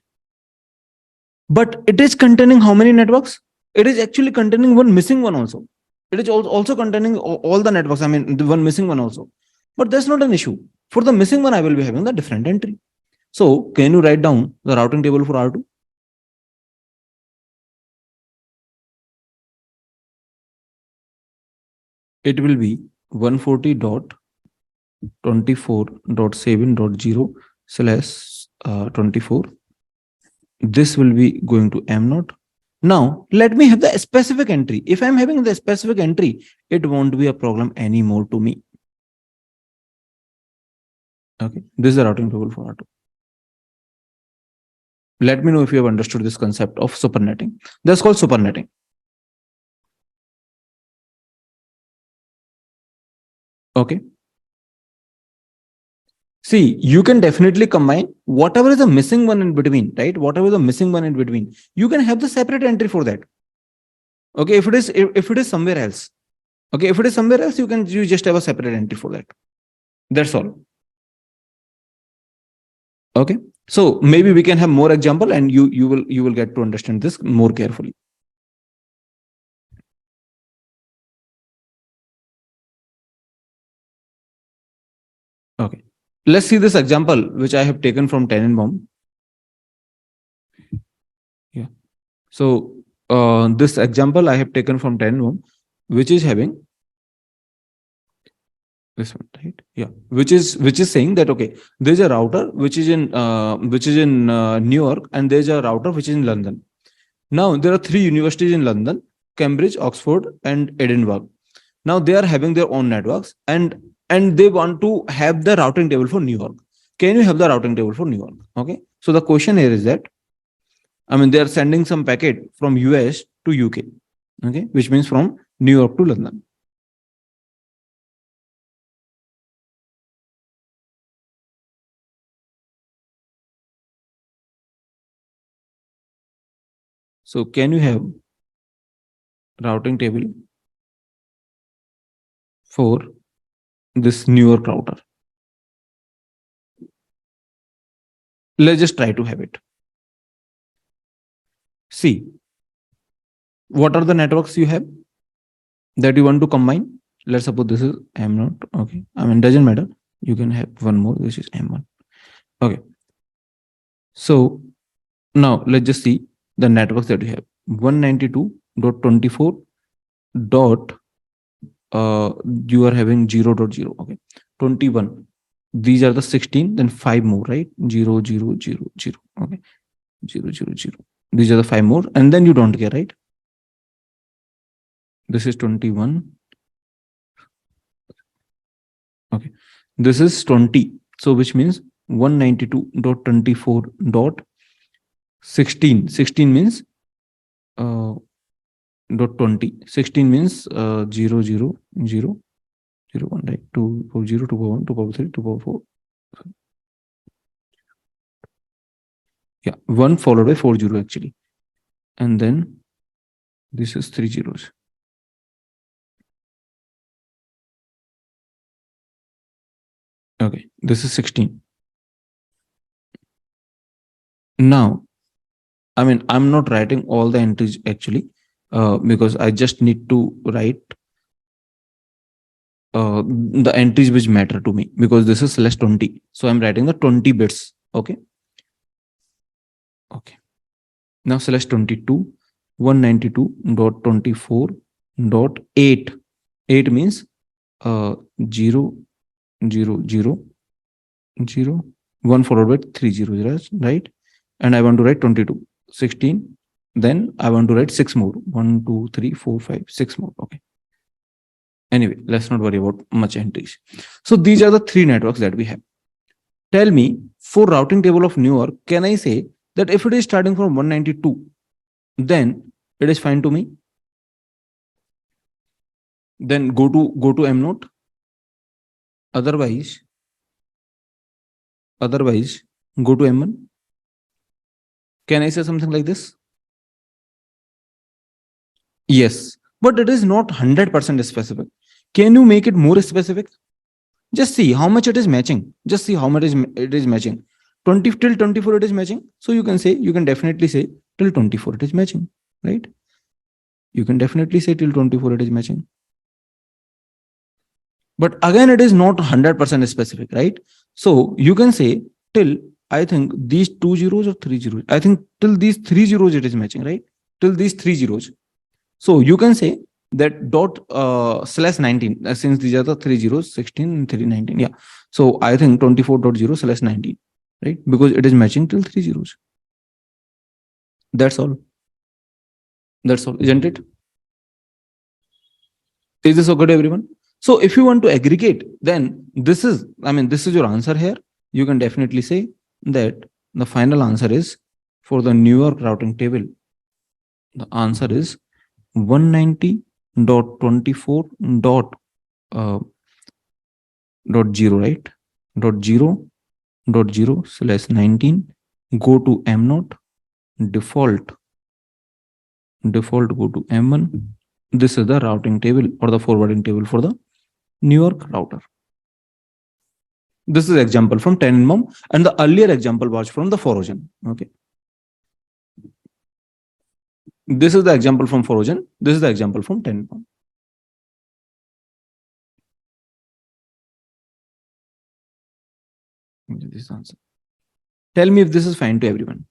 But it is containing how many networks? It is actually containing one missing one also. It is also containing all the networks. I mean, the one missing one also. But that's not an issue. For the missing one, I will be having the different entry. So can you write down the routing table for R2? It will be 140.24.7.0/24. This will be going to M naught. Now, let me have the specific entry. If I'm having the specific entry, it won't be a problem anymore to me. Okay, this is the routing table for R2. Let me know if you have understood this concept of supernetting. That's called supernetting. Okay. See, you can definitely combine whatever is the missing one in between, right? Whatever the missing one in between, you can have the separate entry for that. Okay, if it is somewhere else. Okay, if it is somewhere else, you just have a separate entry for that. That's all. Okay. So maybe we can have more example and you will get to understand this more carefully. Okay. Let's see this example which I have taken from Tenenbaum. Yeah. So this example I have taken from Tenenbaum, which is having this one, right? Yeah. Which is saying that okay, there's a router which is in New York, and there's a router which is in London. Now there are three universities in London: Cambridge, Oxford, and Edinburgh. Now they are having their own networks, and they want to have the routing table for New York. Can you have the routing table for New York? Okay. So the question here is that, I mean, they are sending some packet from US to UK. Okay, which means from New York to London. So can you have routing table for this New York router? Let's just try to have it. See, what are the networks you have that you want to combine? Let's suppose this is M0. Okay, I mean, doesn't matter. You can have one more, which is M1. Okay. So now let's just see the networks that you have. 192.24 dot you are having 0.0. Okay. 21. These are the 16, then 5 more, right? 0, 0, 0, 0. Okay. 0, 0, 0. These are the 5 more, and then you don't care, right? This is 21. Okay. This is 20. So which means 192.24.16. 16 means dot 20. 16 means 0, 0, 0, 0, 1, right? 2 power 0, 2 power 1, 2 power 3, 2 power 4. Yeah, 1 followed by 4 0 actually. And then this is 3 zeros. Okay, this is 16. Now, I mean, I'm not writing all the entries actually, because I just need to write the entries which matter to me, because this is slash 20. So I'm writing the 20 bits. Okay. Okay. Now slash 22, 192.24.8. 8 means 0, 0, 0, 0, 1 followed by 3 zeros, right? And I want to write 22, 16. Then I want to write 6 more. 1, 2, 3, 4, 5, 6 more. Okay. Anyway, let's not worry about much entries. So these are the three networks that we have. Tell me, for routing table of New York, can I say that if it is starting from 192, then it is fine to me? Then go to M note. Otherwise, go to M1. Can I say something like this? Yes, but it is not 100% specific. Can you make it more specific? Just see how much it is matching. Just see how much it is matching. 20 till 24 it is matching. So you can definitely say till 24 it is matching, right? You can definitely say till 24 it is matching. But again, it is not 100% specific, right? So you can say till, I think these 2 zeros or 3 zeros. I think till these 3 zeros it is matching, right? Till these 3 zeros. So you can say that dot slash 19, since these are the 3 zeros, 16 and 3, 19. Yeah. So I think 24.0 slash 19, right? Because it is matching till 3 zeros. That's all. That's all, isn't it? Is this okay to everyone? So if you want to aggregate, then this is your answer here. You can definitely say that the final answer is, for the New York routing table, the answer is 190.24. dot 0, right? Dot 0 dot 0 slash 19, go to M0, default go to M1. This is the routing table or the forwarding table for the New York router. This is example from 10 mm, and the earlier example was from the 4ogen. Okay. This is the example from 4ogen. This is the example from 10 mm. This answer. Tell me if this is fine to everyone.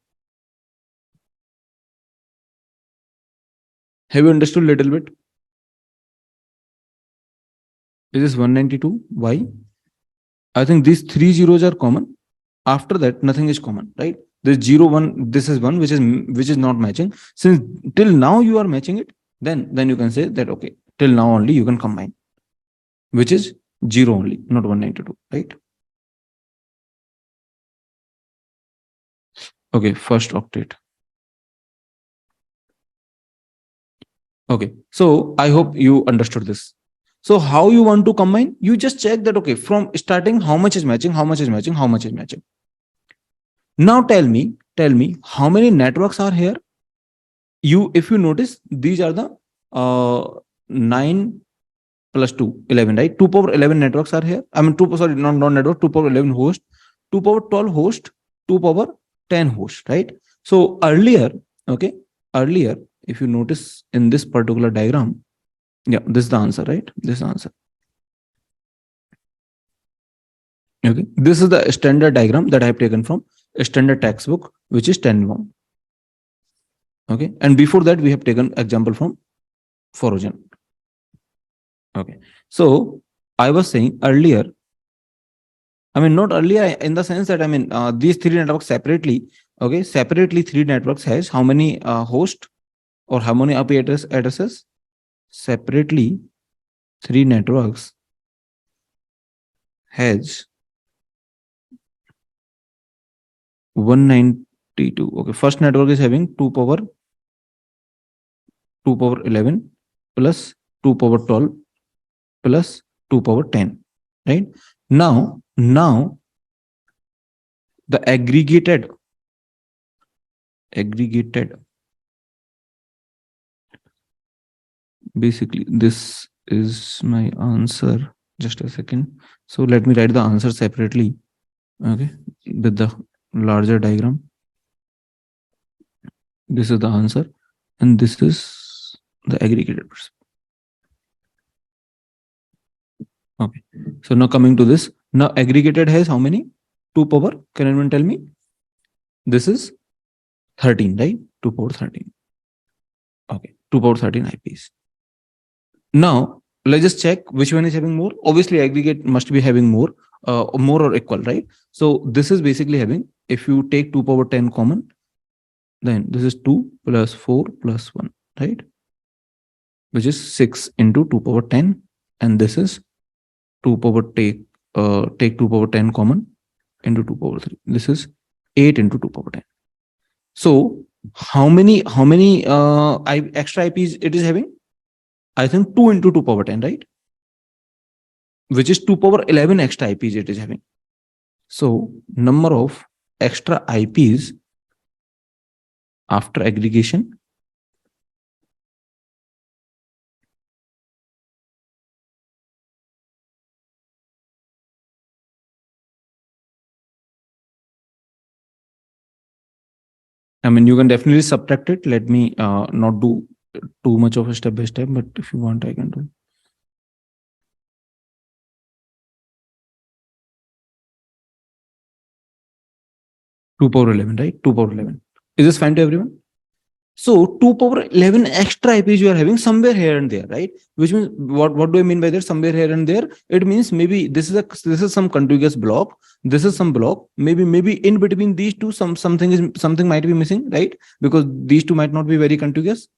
Have you understood a little bit? This is 192. Why? I think these three zeros are common. After that, nothing is common, right? This 0, 1, this is 1, which is not matching. Since till now you are matching it, then you can say that okay, till now only you can combine, which is 0 only, not 192, right? Okay, first octet. Okay, so I hope you understood this. So how you want to combine? You just check that, okay, from starting, how much is matching, how much is matching, how much is matching. Now tell me how many networks are here? If you notice, these are the 9 plus 2, 11, right? 2 power 11 networks are here. I mean, not network, 2 power 11 host, 2 power 12 host, 2 power 10 host, right? So earlier, okay, if you notice in this particular diagram, yeah, this is the answer, right? This is the answer. Okay, this is the standard diagram that I have taken from a standard textbook, which is 10 mm. Okay, and before that, we have taken example from 4ogen. Okay, so I was saying earlier, I mean, not earlier in the sense that, I mean, these three networks separately, okay, separately three networks has how many hosts or how many IP addresses? Separately, three networks has 192. Okay, first network is having 2 power 11 plus 2 power 12 plus 2 power 10, right? Now the aggregated basically this is my answer. Just a second. So let me write the answer separately, okay, with the larger diagram. This is the answer, and this is the aggregated percent. Okay, so now coming to this, now aggregated has how many? 2 power, can anyone tell me? This is 13, right? 2 power 13. Okay, 2 power 13 IPs. Now let's just check which one is having more. Obviously aggregate must be having more or equal, right? So this is basically having, if you take 2 power 10 common, then this is 2 plus 4 plus 1, right? Which is 6 into 2 power 10, and this is 2 power take 2 power 10 common into 2 power 3. This is 8 into 2 power 10. So how many extra IPs it is having? I think 2 into 2 power 10, right? Which is 2 power 11 extra IPs it is having. So number of extra IPs after aggregation, I mean, you can definitely subtract it. Let me not do too much of a step by step, but if you want, I can do. 2 power 11, right? 2 power 11. Is this fine to everyone? So 2 power 11 extra IPs you are having somewhere here and there, right? Which means what do I mean by that? Somewhere here and there. It means maybe this is some contiguous block. This is some block. Maybe in between these two, something might be missing, right? Because these two might not be very contiguous.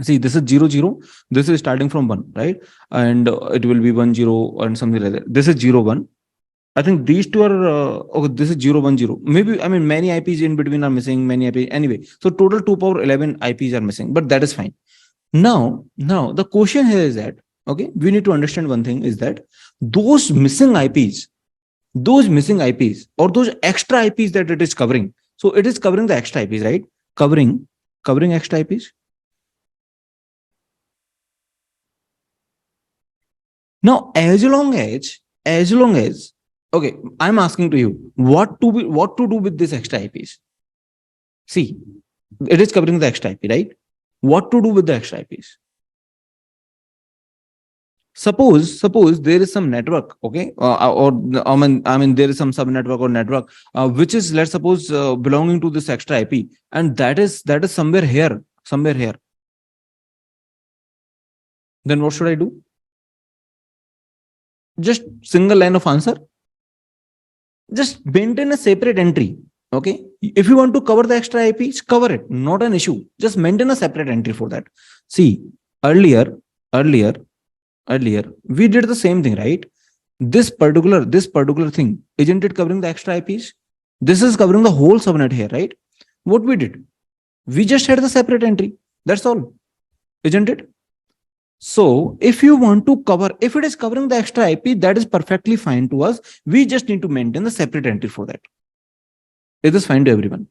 See, this is 0, 0. This is starting from 1, right? And it will be 1, 0 and something like that. This is 0, 1. I think these two are, okay, this is 0, 1, 0. Maybe, I mean, many IPs in between are missing, many IPs. Anyway, so total 2 power 11 IPs are missing, but that is fine. Now the question here is that Okay, we need to understand one thing is that those missing IPs, or those extra IPs that it is covering. So it is covering the extra IPs, right? Covering extra IPs. Now, as long as, okay, I'm asking to you, what to do with this extra IPs? See, it is covering the extra IP, right? What to do with the extra IPs? Suppose there is some network, okay, or I mean there is some sub network or network which is, let's suppose, belonging to this extra IP, and that is somewhere here. Then what should I do? Just single line of answer. Just maintain a separate entry. Okay. If you want to cover the extra IPs, cover it. Not an issue. Just maintain a separate entry for that. See, earlier, earlier, earlier, we did the same thing, right? This particular thing, isn't it covering the extra IPs? This is covering the whole subnet here, right? What we did? We just had the separate entry. That's all. Isn't it? So if you want to cover, if it is covering the extra IP, that is perfectly fine to us. We just need to maintain the separate entry for that. It is fine to everyone.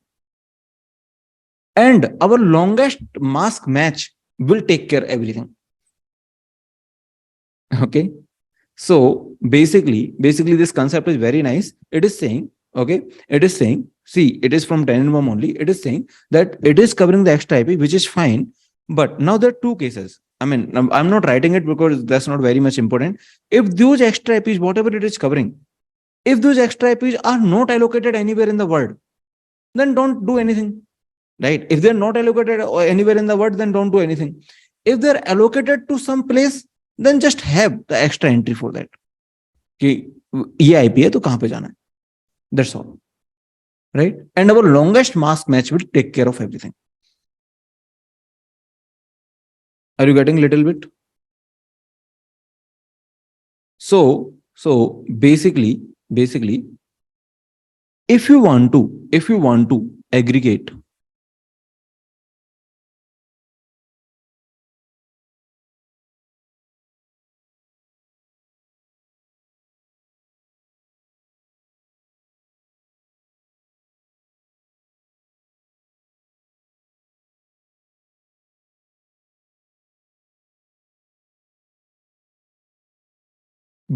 And our longest mask match will take care of everything. Okay. So basically this concept is very nice. It is saying, okay, it is saying, see, it is from 10 in 1 only. It is saying that it is covering the extra IP, which is fine. But now there are two cases. I mean, I'm not writing it because that's not very much important. If those extra IPs, whatever it is covering, if those extra IPs are not allocated anywhere in the world, then don't do anything, right? If they're not allocated anywhere in the world, then don't do anything. If they're allocated to some place, then just have the extra entry for that. कि ये IP है तो कहां पे जाना है. That's all, right? And our longest mask match will take care of everything. Are you getting a little bit? So basically, if you want to aggregate,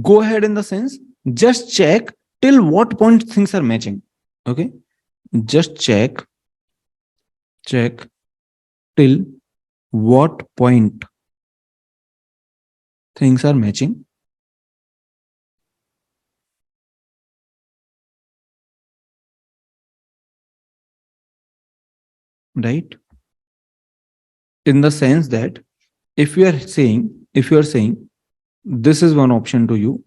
go ahead in the sense, just check till what point things are matching. Okay, just check till what point things are matching. Right? In the sense that if you are saying this is one option to you,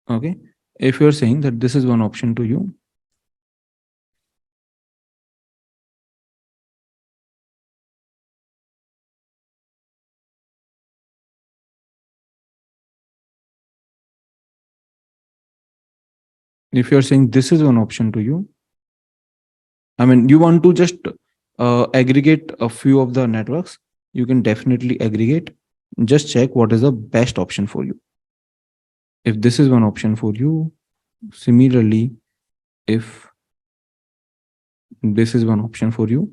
okay, if you're saying that this is one option to you, if you're saying this is one option to you, I mean, you want to just aggregate a few of the networks, you can definitely aggregate. Just check what is the best option for you. If this is one option for you, similarly, if this is one option for you,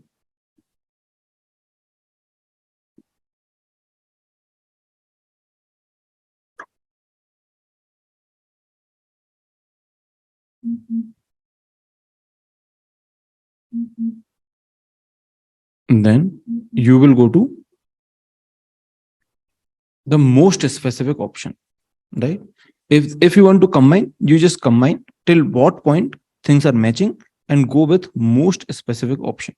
then you will go to the most specific option, right? If you want to combine, you just combine till what point things are matching and go with most specific option.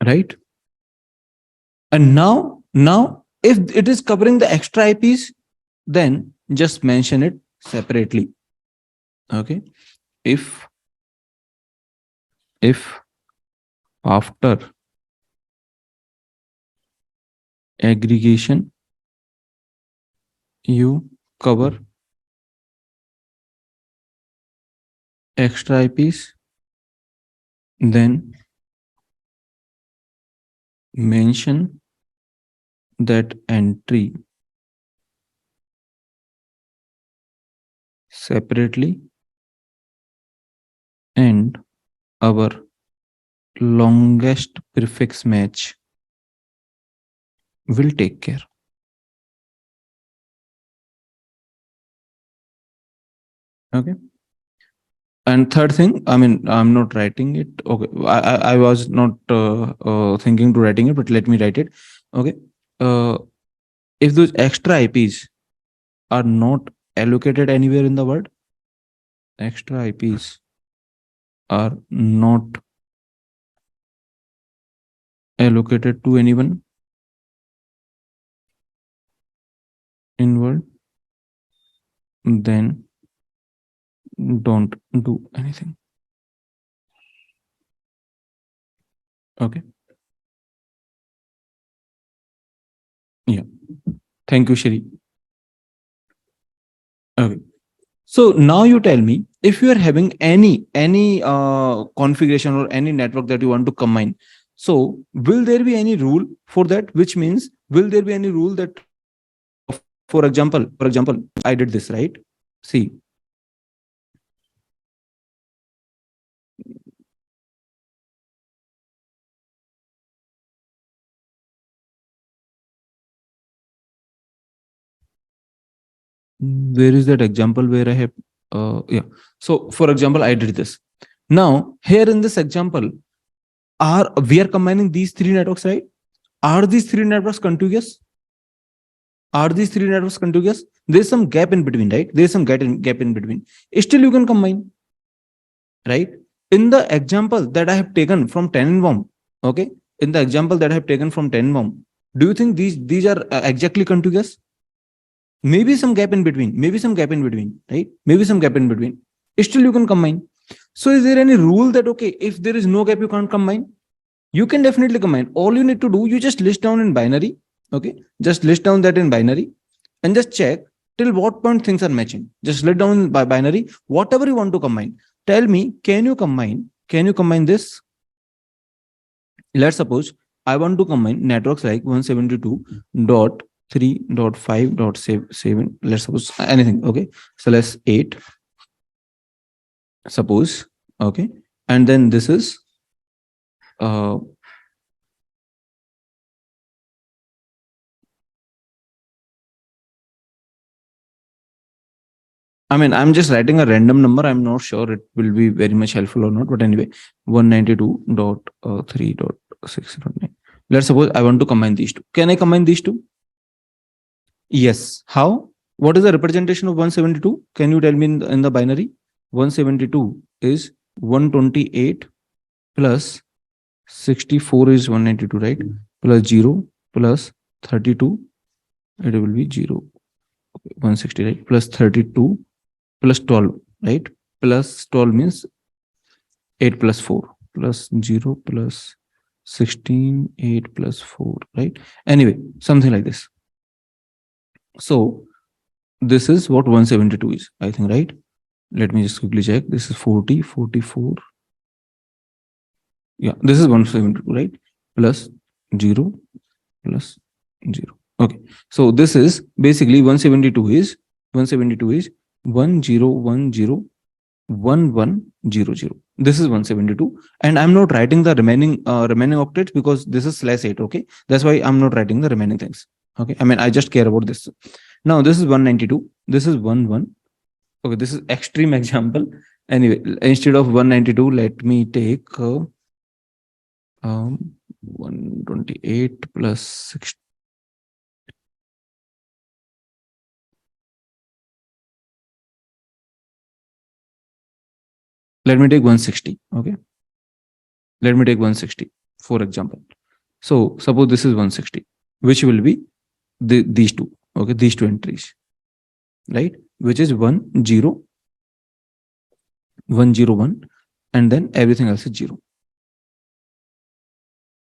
Right? And now if it is covering the extra IPs, then just mention it separately. Okay. If after aggregation you cover extra IPs, then mention that entry separately, and our longest prefix match will take care. Okay. And third thing, I mean, I'm not writing it. Okay. I was not thinking to writing it, but let me write it. Okay. If those extra IPs are not allocated anywhere in the world, extra IPs are not allocated to anyone in world, then don't do anything. Okay. Yeah. Thank you, Shri. Okay. So now you tell me, if you are having any configuration or any network that you want to combine, so will there be any rule for that? Which means, will there be any rule that, for example, I did this, right? See, where is that example where I have, yeah. So for example, I did this. Now here in this example, we are combining these three networks, right? Are these three networks contiguous? Are these three networks contiguous? There's some gap in between, right? There's some gap in between. Still, you can combine, right? In the example that I have taken from Tenenbaum, okay? In the example that I have taken from Tenenbaum, do you think these are exactly contiguous? Maybe some gap in between, right? Maybe some gap in between. Still, you can combine. So, is there any rule that, okay, if there is no gap, you can't combine? You can definitely combine. All you need to do, you just list down in binary, okay? Just list down that in binary and just check till what point things are matching. Just let down by binary, whatever you want to combine. Tell me, can you combine? Can you combine this? Let's suppose I want to combine networks like 172.3.5.7. Let's suppose anything. Okay. So let's 8. Suppose. Okay. And then this is uh, I mean, I'm just writing a random number. I'm not sure it will be very much helpful or not. But anyway, 192.3.6.9. Let's suppose I want to combine these two. Can I combine these two? Yes. How? What is the representation of 172? Can you tell me in the binary? 172 is 128 plus 64 is 192, right? Plus 0 plus 32. It will be 0. 160, right? Plus 32 plus 12, right? Plus 12 means 8 plus 4 plus 0 plus 16, 8 plus 4, right? Anyway, something like this. So this is what 172 is, I think, right? Let me just quickly check. This is 40, 44. Yeah, this is 172, right? Plus 0 plus 0. Okay. So this is basically 172 is 1010 1100. This is 172, and I'm not writing the remaining octets because this is /8. Okay, that's why I'm not writing the remaining things. Okay, I mean, I just care about this. Now this is 192. This is 11. Okay, this is extreme example. Anyway, instead of 192, let me take 128 plus 6. Let me take 160. Okay, let me take 160 for example. So suppose this is 160, which will be these two. Okay, these two entries, right? Which is 101, and then everything else is 0.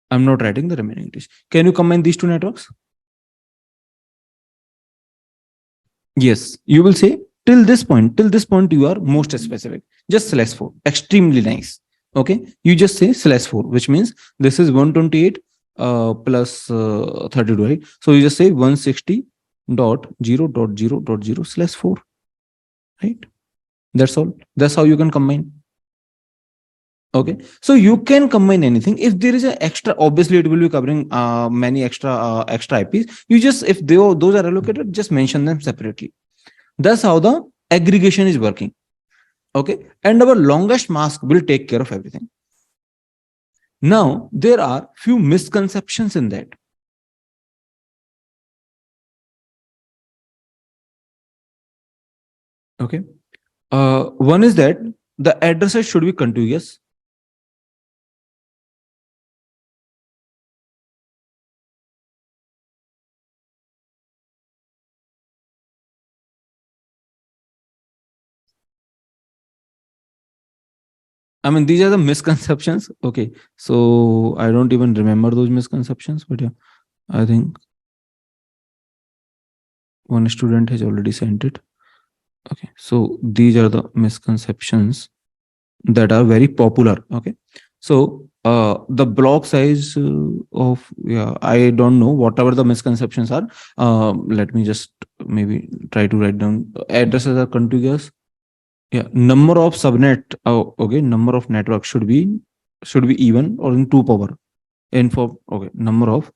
I'm not writing the remaining entries. Can you combine these two networks? Yes, you will say till this point, you are most specific. Just /4, extremely nice. Okay, you just say /4, which means this is 128 plus 32, right? So you just say 160.0.0.0/4, right? That's all. That's how you can combine. Okay, so you can combine anything. If there is an extra, obviously it will be covering many extra IPs. You just, if those are allocated, just mention them separately. That's how the aggregation is working. Okay, and our longest mask will take care of everything. Now there are few misconceptions in that. Okay, one is that the addresses should be contiguous. I mean, these are the misconceptions. Okay, so I don't even remember those misconceptions, but yeah, I think one student has already sent it. Okay, so these are the misconceptions that are very popular. Okay, so the block size of, yeah, I don't know, whatever the misconceptions are. Let me just maybe try to write down. Addresses are contiguous. Yeah, number of subnet. Oh, okay, number of networks should be even or in 2 power. Info. Okay, number of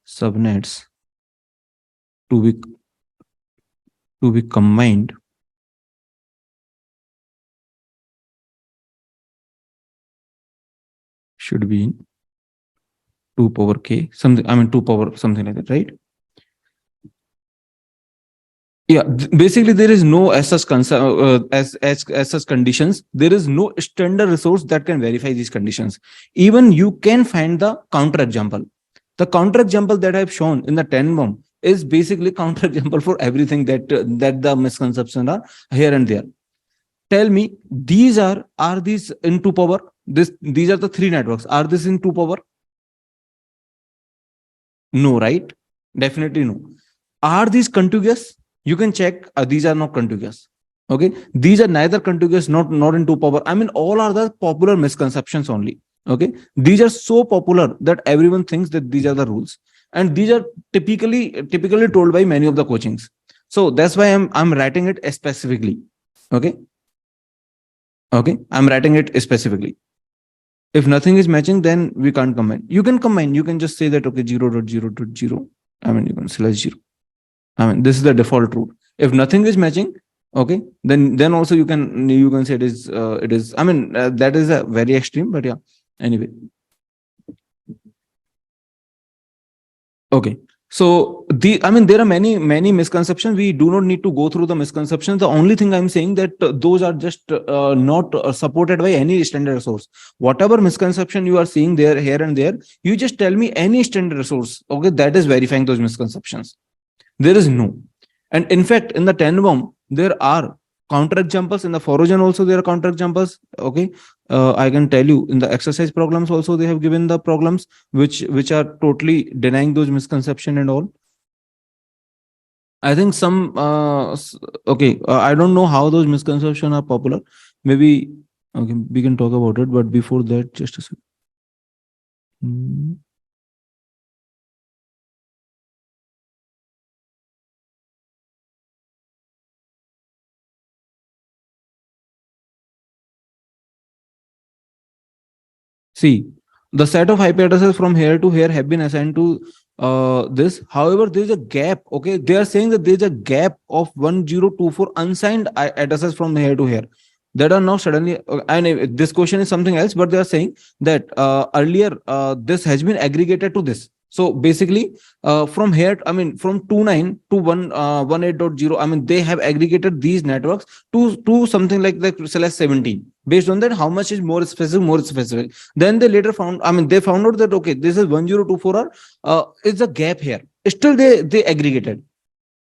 subnets to be combined should be in 2 power k, something, I mean 2 power something like that, right? Yeah, basically there is no as such as such conditions. There is no standard resource that can verify these conditions. Even you can find the counter example. The counter example that I've shown in the 10 bomb is basically counter example for everything that the misconceptions are here and there. Tell me, are these in 2 power? These are the 3 networks. Are this in 2 power? No, right? Definitely no. Are these contiguous? You can check. These are not contiguous. Okay, these are neither contiguous, not in 2 power. I mean, all are the popular misconceptions only. Okay, these are so popular that everyone thinks that these are the rules, and these are typically told by many of the coachings. So that's why I'm writing it specifically. Okay, I'm writing it specifically. If nothing is matching, then we can't combine. You can combine. You can just say that, okay, 0.0.0. I mean, you can /0. I mean, this is the default route. If nothing is matching, okay, then also you can say it is. I mean, that is a very extreme, but yeah. Anyway, okay. So I mean, there are many misconceptions. We do not need to go through the misconceptions. The only thing I'm saying that those are just not supported by any standard resource. Whatever misconception you are seeing there, here and there, you just tell me any standard resource. Okay, that is verifying those misconceptions. There is no. And in fact, in the 10 bomb, there are counter examples. In the Forogen also, there are counter examples. Okay. I can tell you in the exercise programs also, they have given the programs which are totally denying those misconception and all. I think some, okay, I don't know how those misconceptions are popular. Maybe, okay, we can talk about it. But before that, just a second. See, the set of IP addresses from here to here have been assigned to this. However, there is a gap. Okay, they are saying that there is a gap of 1024 unsigned addresses from here to here that are now suddenly. And this question is something else, but they are saying that earlier this has been aggregated to this. So basically, from here, I mean, from 29 to 18.0, I mean, they have aggregated these networks to something like the /17. Based on that, how much is more specific. Then they later found, I mean, they found out that, okay, this is 1024 or it's a gap here. Still, they aggregated.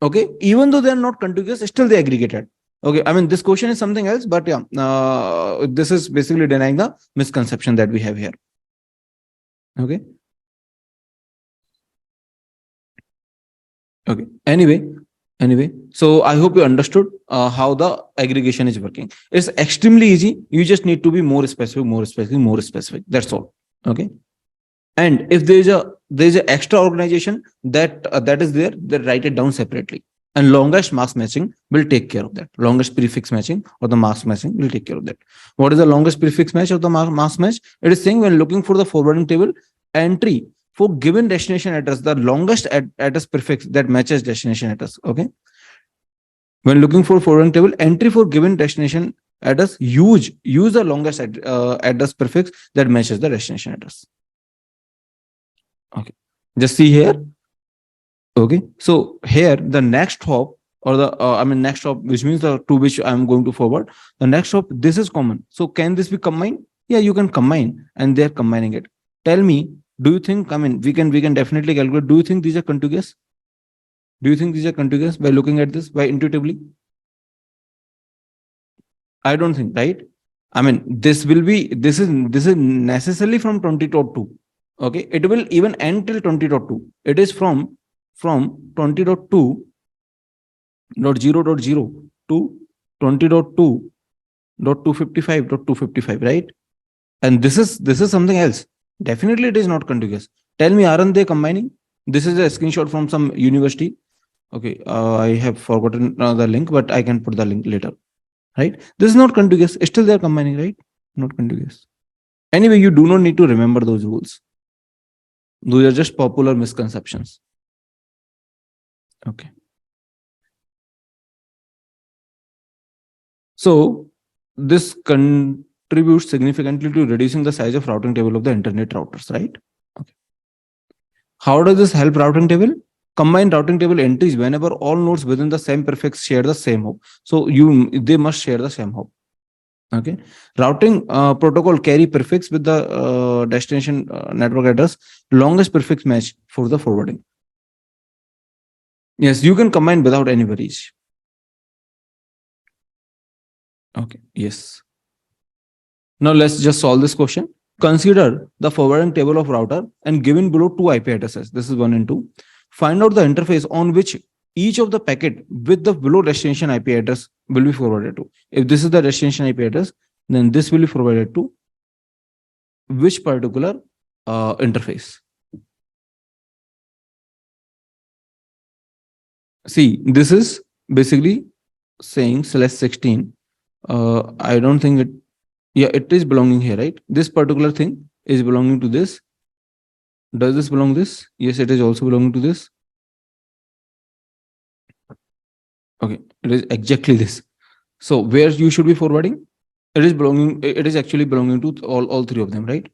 Okay, even though they are not contiguous, still they aggregated. Okay, I mean, this question is something else, but yeah, this is basically denying the misconception that we have here. Okay. Okay. Anyway, Anyway, so I hope you understood how the aggregation is working. It's extremely easy. You just need to be more specific, more specific, more specific. That's all. Okay. And if there is a extra organization that is there, then write it down separately. And longest mask matching will take care of that. Longest prefix matching or the mask matching will take care of that. What is the longest prefix match of the mask match? It is saying when looking for the forwarding table entry for given destination address, the longest address prefix that matches destination address. Okay. When looking for forwarding table entry for given destination address, use the longest address prefix that matches the destination address. Okay. Just see here. Okay. So here the next hop or the next hop, which means the to which I'm going to forward. The next hop, this is common. So can this be combined? Yeah, you can combine, and they're combining it. Tell me, do you think? I mean, we can definitely calculate. Do you think these are contiguous? Do you think these are contiguous by looking at this by intuitively? I don't think, right? I mean, this is necessarily from 20.2. Okay, it will even end till 20.2. It is from 20.2.0.0 to 20.2.255.255, right? And this is something else. Definitely, it is not contiguous. Tell me, aren't they combining? This is a screenshot from some university. Okay, I have forgotten the link, but I can put the link later. Right? This is not contiguous. Still, they are combining, right? Not contiguous. Anyway, you do not need to remember those rules. Those are just popular misconceptions. Okay. So this contributes significantly to reducing the size of routing table of the internet routers, right? Okay. How does this help routing table? Combine routing table entries whenever all nodes within the same prefix share the same hop. So they must share the same hop. Okay. Routing protocol carry prefix with the destination network address, longest prefix match for the forwarding. Yes, you can combine without any worries. Okay. Yes. Now let's just solve this question. Consider the forwarding table of router and given below two IP addresses. This is 1 and 2. Find out the interface on which each of the packet with the below destination IP address will be forwarded to. If this is the destination IP address, then this will be forwarded to which particular interface. See, this is basically saying /16. I don't think it, yeah, it is belonging here, right? This particular thing is belonging to this. Does this belong to this? Yes, it is also belonging to this. Okay, it is exactly this. So where you should be forwarding? It is actually belonging to all three of them, right?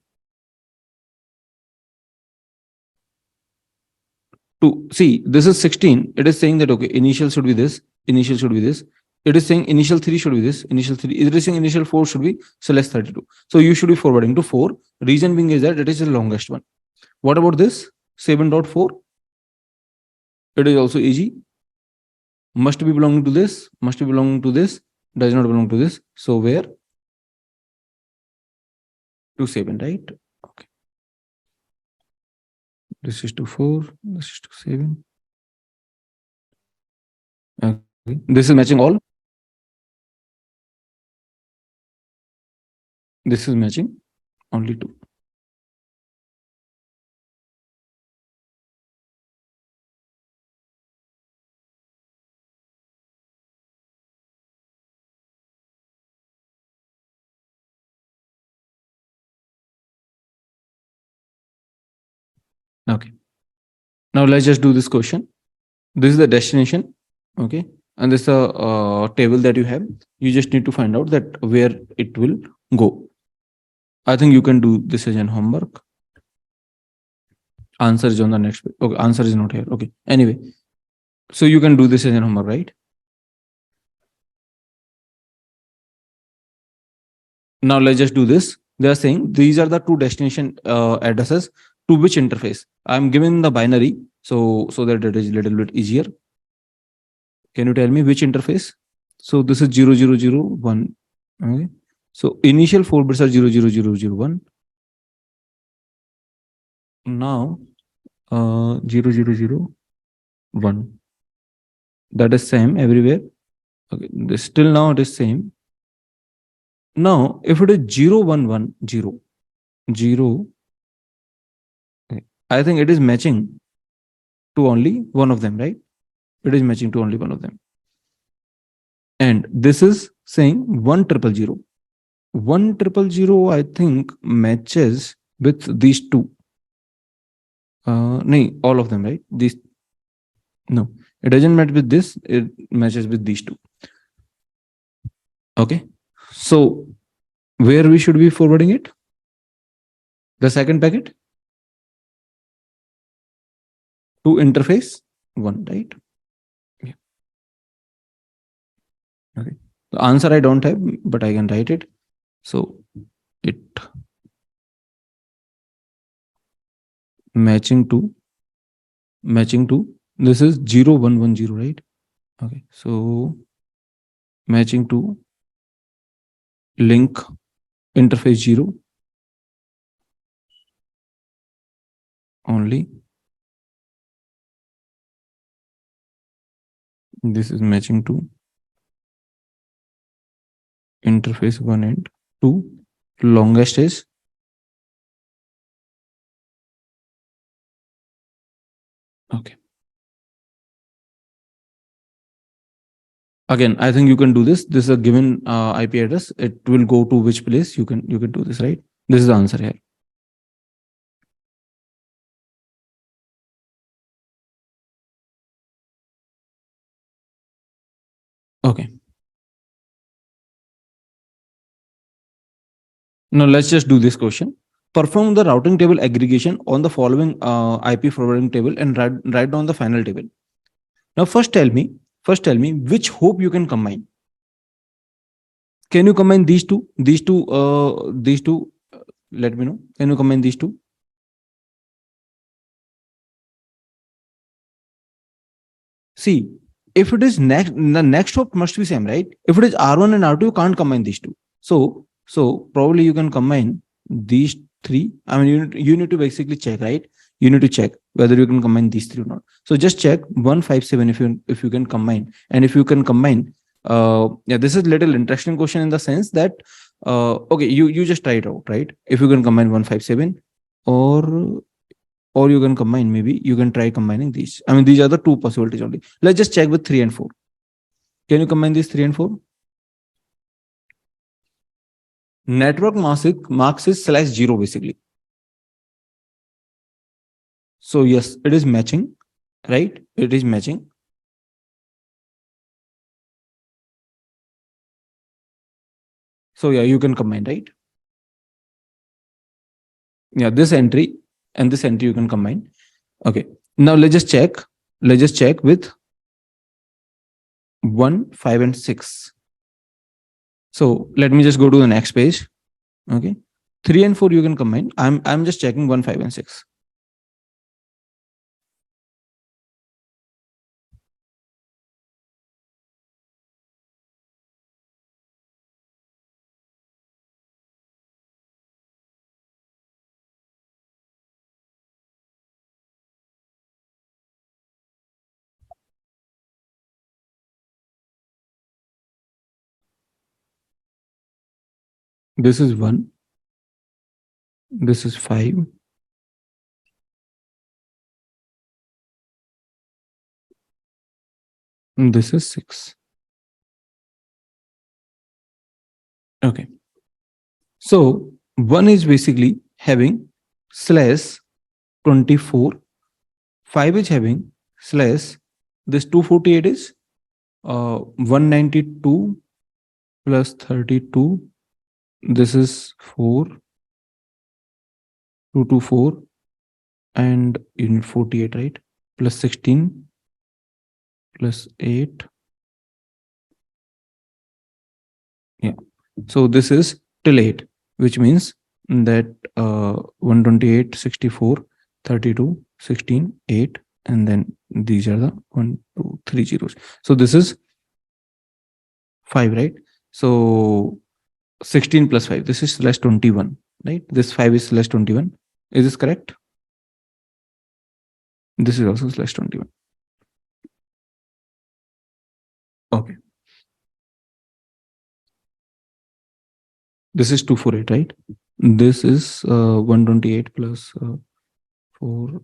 To see, this is 16. It is saying that, okay, initial should be this, initial should be this. It is saying initial 3 should be this, initial 3. It is saying initial 4 should be /32. So you should be forwarding to 4. Reason being is that it is the longest one. What about this 7.4? It is also easy. Must be belonging to this, must be belonging to this, does not belong to this. So where? To 7, right? Okay. This is to 4, this is to 7. Okay. This is matching all. This is matching only 2. Okay. Now let's just do this question. This is the destination. Okay. And this is a table that you have. You just need to find out that where it will go. I think you can do this as an homework. Answer is on the next page. Okay. Answer is not here. Okay. Anyway. So you can do this as an homework, right? Now let's just do this. They are saying these are the two destination addresses to which interface. I'm giving the binary so that it is a little bit easier. Can you tell me which interface? So this is 0001. Okay. So initial 4 bits are 00001. Now 0001. That is same everywhere. Okay, this still now it is same. Now, if it is 0, 1, 1, 0, 0, okay, I think it is matching to only one of them, right? It is matching to only one of them. And this is saying 1, 0, 1, 0, I think matches with these two. No, all of them, right? These, no, it doesn't match with this, it matches with these two. Okay. So where we should be forwarding it? The second packet to interface 1, right? Yeah. Okay. The answer I don't have, but I can write it. So it matching to this is 0, 1, 1, 0, right? Okay. So matching to link interface 0 only. This is matching to interface 1 and 2. Longest is okay. Again, I think you can do this. This is a given IP address. It will go to which place. You can do this, right? This is the answer here. Okay. Now let's just do this question. Perform the routing table aggregation on the following IP forwarding table and write down the final table. Now first tell me which hope you can combine. Can you combine these two? These two. Let me know. Can you combine these two? See, if it is next, the next hop must be same, right? If it is R1 and R2, you can't combine these two. So probably you can combine these three. I mean, you need to basically check, right? You need to check whether you can combine these three or not. So just check 157 if you can combine, and if you can combine. Yeah, this is little interesting question in the sense that okay, you just try it out, right? If you can combine 157, or you can combine, maybe you can try combining these. I mean, these are the two possibilities only. Let's just check with 3 and 4. Can you combine these 3 and 4? Network marks is /0 basically. So yes, it is matching, right? It is matching. So yeah, you can combine, right? Yeah, this entry and this entry you can combine. Okay. Now let's just check. Let's just check with 1, 5, and 6. So let me just go to the next page. Okay. 3 and 4 you can combine. I'm just checking 1, 5, and 6. This is 1. This is 5. And this is 6. Okay. So 1 is basically having /24. 5 is having slash, this 248 is 192 plus 32. This is 4, 224, and in 48, right? Plus 16 plus 8. Yeah. So this is till 8, which means that 128, 64, 32, 16, 8, and then these are the 1, 2, 3 zeros. So this is 5, right? So 16 plus 5, this is /21, right? This 5 is /21. Is this correct? This is also /21. Okay. This is 248, right? This is 128 plus 4,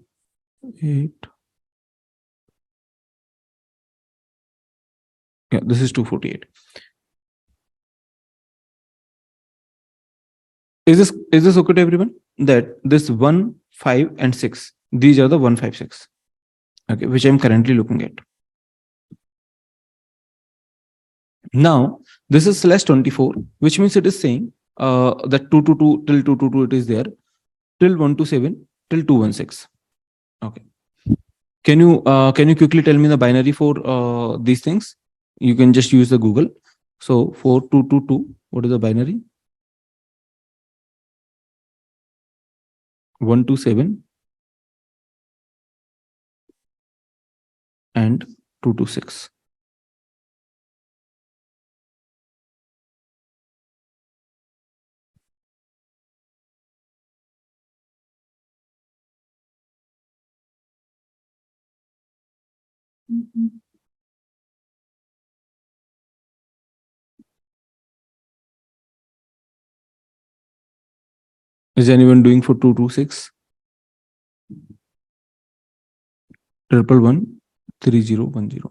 8. Yeah, this is 248. Is this okay to everyone? That this 1, 5, and 6, these are the 156. Okay, which I'm currently looking at. Now, this is slash 24, which means it is saying that 222 till 222 it is there, till 127 till 216. Okay. Can you quickly tell me the binary for these things? You can just use the Google. So for 222, what is the binary? 127 and 226. Is anyone doing for 226? 111 3010.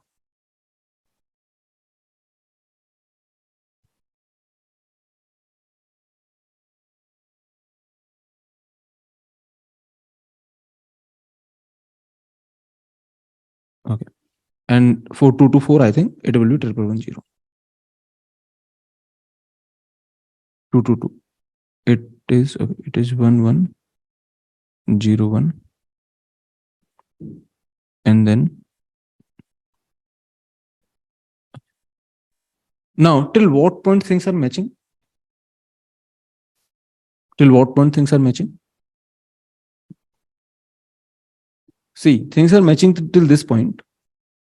Okay. And for 224, I think it will be 1110. 222. It is 1101. And then now till what point things are matching? Till what point things are matching? See, things are matching till this point.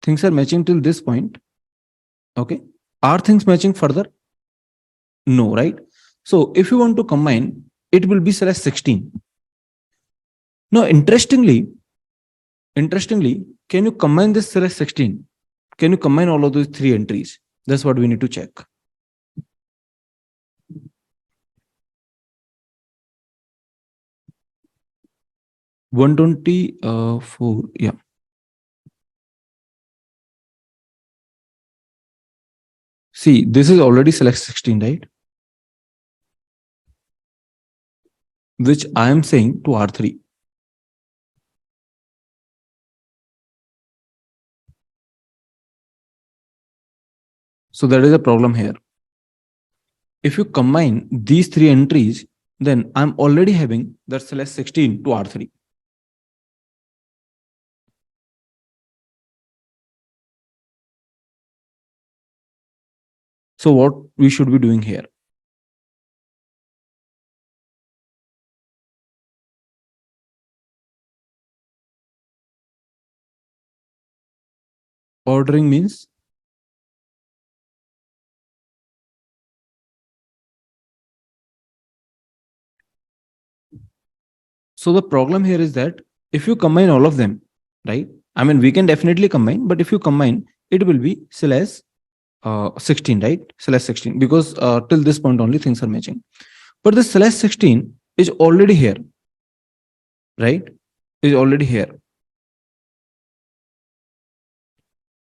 Things are matching till this point. Okay. Are things matching further? No, right? So if you want to combine, it will be slash 16. Now, interestingly, can you combine this slash 16? Can you combine all of those three entries? That's what we need to check. 124, yeah. See, this is already select 16, right? Which I am saying to R3. So that is a problem here. If you combine these three entries, then I'm already having that select 16 to R3. So what we should be doing here? Ordering means so the problem here is that if you combine all of them, right? I mean, we can definitely combine, but if you combine, it will be slash 16, right? Slash 16, because till this point only things are matching. But the slash 16 is already here, right? Is already here.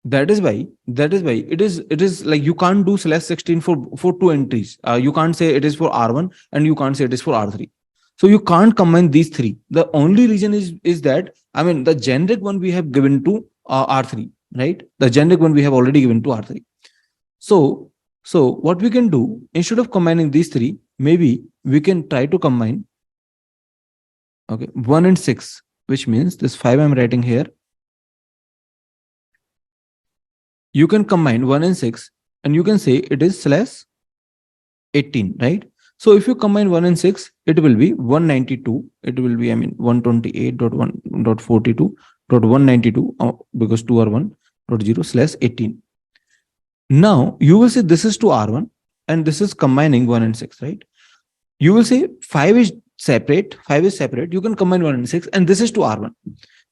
That is why it is like you can't do slash 16 for two entries. You can't say it is for R1 and you can't say it is for R3. So you can't combine these three. The only reason is that, I mean, the generic one we have given to R3, right? The generic one we have already given to R3. So what we can do, instead of combining these three, maybe we can try to combine, okay, 1 and 6, which means this 5 I'm writing here. You can combine 1 and 6 and you can say it is slash 18, right? So if you combine 1 and 6, it will be 192. It will be, I mean, 128.1.42.192 because 2 are 1.0 slash 18. Now you will say this is to R1 and this is combining 1 and 6, right? You will say 5 is separate. You can combine 1 and 6 and this is to R1.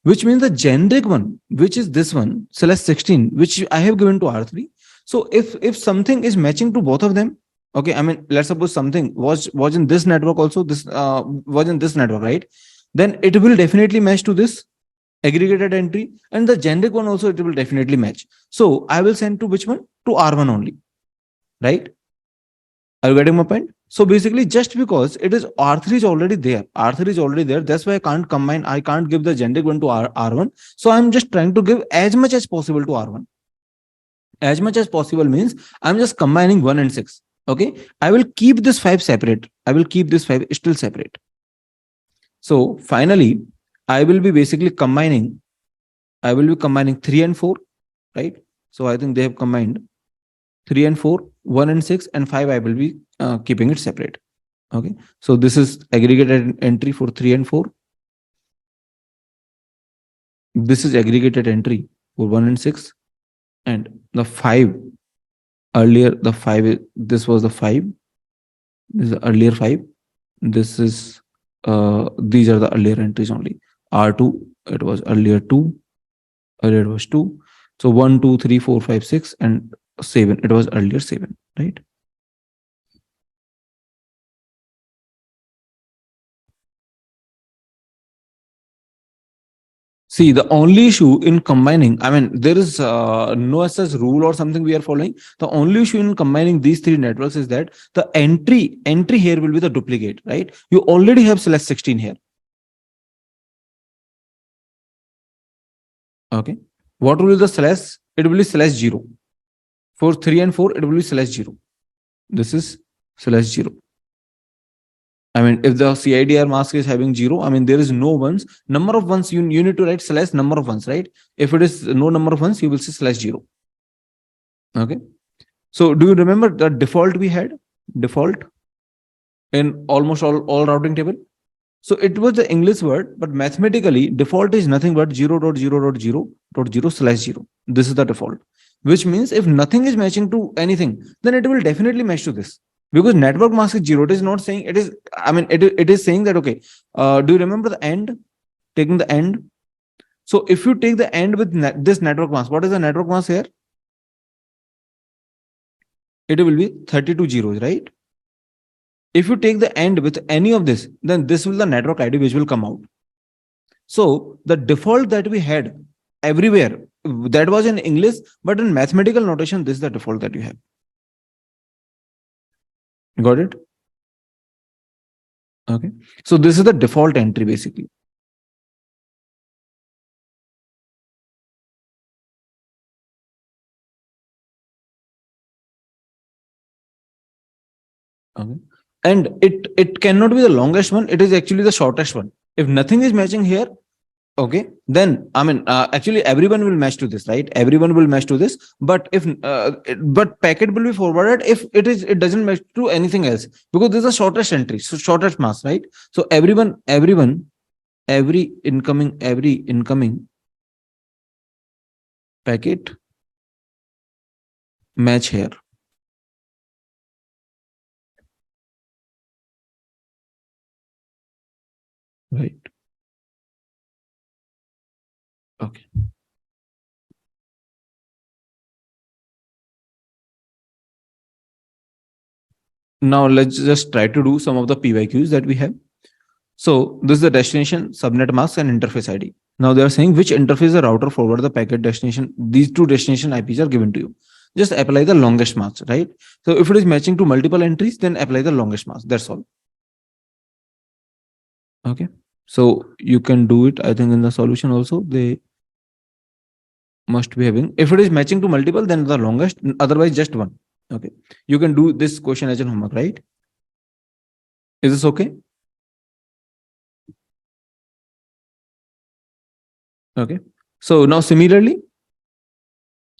Which means the generic one, which is this one, slash 16, which I have given to R3. So if something is matching to both of them, okay, I mean, let's suppose something was in this network also, this was in this network, right? Then it will definitely match to this aggregated entry, and the generic one also, it will definitely match. So I will send to which one? To R1 only, right? Are you getting my point? So basically, just because it is R3 is already there, R3 is already there, that's why I can't combine, I can't give the generic one to R1. So I'm just trying to give as much as possible to R1. As much as possible means I'm just combining 1 and 6. Okay. I will keep this 5 separate. I will keep this 5 still separate. So finally, I will be basically combining, I will be combining 3 and 4, right? So I think they have combined 3 and 4, 1 and 6, and 5. I will be keeping it separate. Okay. So this is aggregated entry for 3 and 4. This is aggregated entry for 1 and 6. And the 5, earlier the 5, this was the 5. This is the earlier 5. This is, these are the earlier entries only. R2, it was earlier 2. Earlier it was 2. So 1, 2, 3, 4, 5, 6, and 7. It was earlier 7, right? See, the only issue in combining, I mean, there is no such rule or something we are following. The only issue in combining these three networks is that the entry here will be the duplicate, right? You already have slash 16 here. Okay. What will be the slash? It will be slash 0. For 3 and 4, it will be slash 0. This is slash 0. I mean, if the CIDR mask is having 0, I mean, there is no ones. Number of ones, you need to write slash number of ones, right? If it is no number of ones, you will say slash 0. Okay. So do you remember the default we had? Default in almost all routing table. So it was the English word, but mathematically default is nothing but 0.0.0.0 slash 0. This is the default, which means if nothing is matching to anything, then it will definitely match to this. Because network mask is 0. It is not saying it is, I mean, it is saying that, okay, do you remember the end? Taking the end. So if you take the end with this network mask, what is the network mask here? It will be 32 zeros, right? If you take the end with any of this, then this will the network ID which will come out. So the default that we had everywhere, that was in English, but in mathematical notation, this is the default that you have. Got it? Okay. So this is the default entry basically. Okay. And it cannot be the longest one. It is actually the shortest one. If nothing is matching here, okay, then I mean, actually everyone will match to this, right? Everyone will match to this. But if but packet will be forwarded if it doesn't match to anything else, because this is the shortest entry, so shortest mask, right? So every incoming packet match here, right? Okay. Now let's just try to do some of the PYQs that we have. So this is the destination, subnet mask, and interface ID. Now they are saying which interface the router forward the packet destination. These two destination IPs are given to you. Just apply the longest mask, right? So if it is matching to multiple entries, then apply the longest mask. That's all. Okay. So you can do it. I think in the solution also they must be having. If it is matching to multiple, then the longest. Otherwise, just one. Okay. You can do this question as a homework, right? Is this okay? Okay. So now similarly,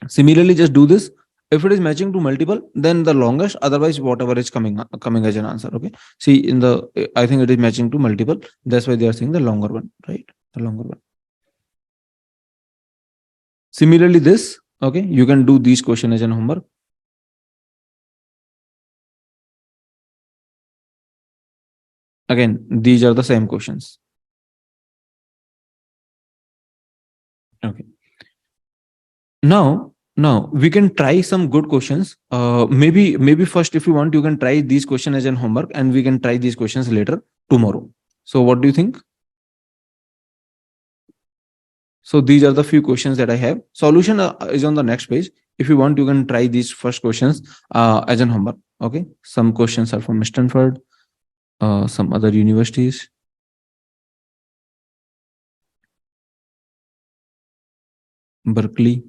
just do this. If it is matching to multiple, then the longest. Otherwise, whatever is coming as an answer. Okay. See, in the I think it is matching to multiple. That's why they are saying the longer one, right? The longer one. Similarly, this. Okay. You can do these question as an homework. Again, these are the same questions. Okay. Now Now we can try some good questions. Maybe first, if you want, you can try these questions as an homework, and we can try these questions later tomorrow. So what do you think? So these are the few questions that I have. Solution is on the next page. If you want, you can try these first questions as an homework. Okay. Some questions are from Stanford, some other universities. Berkeley,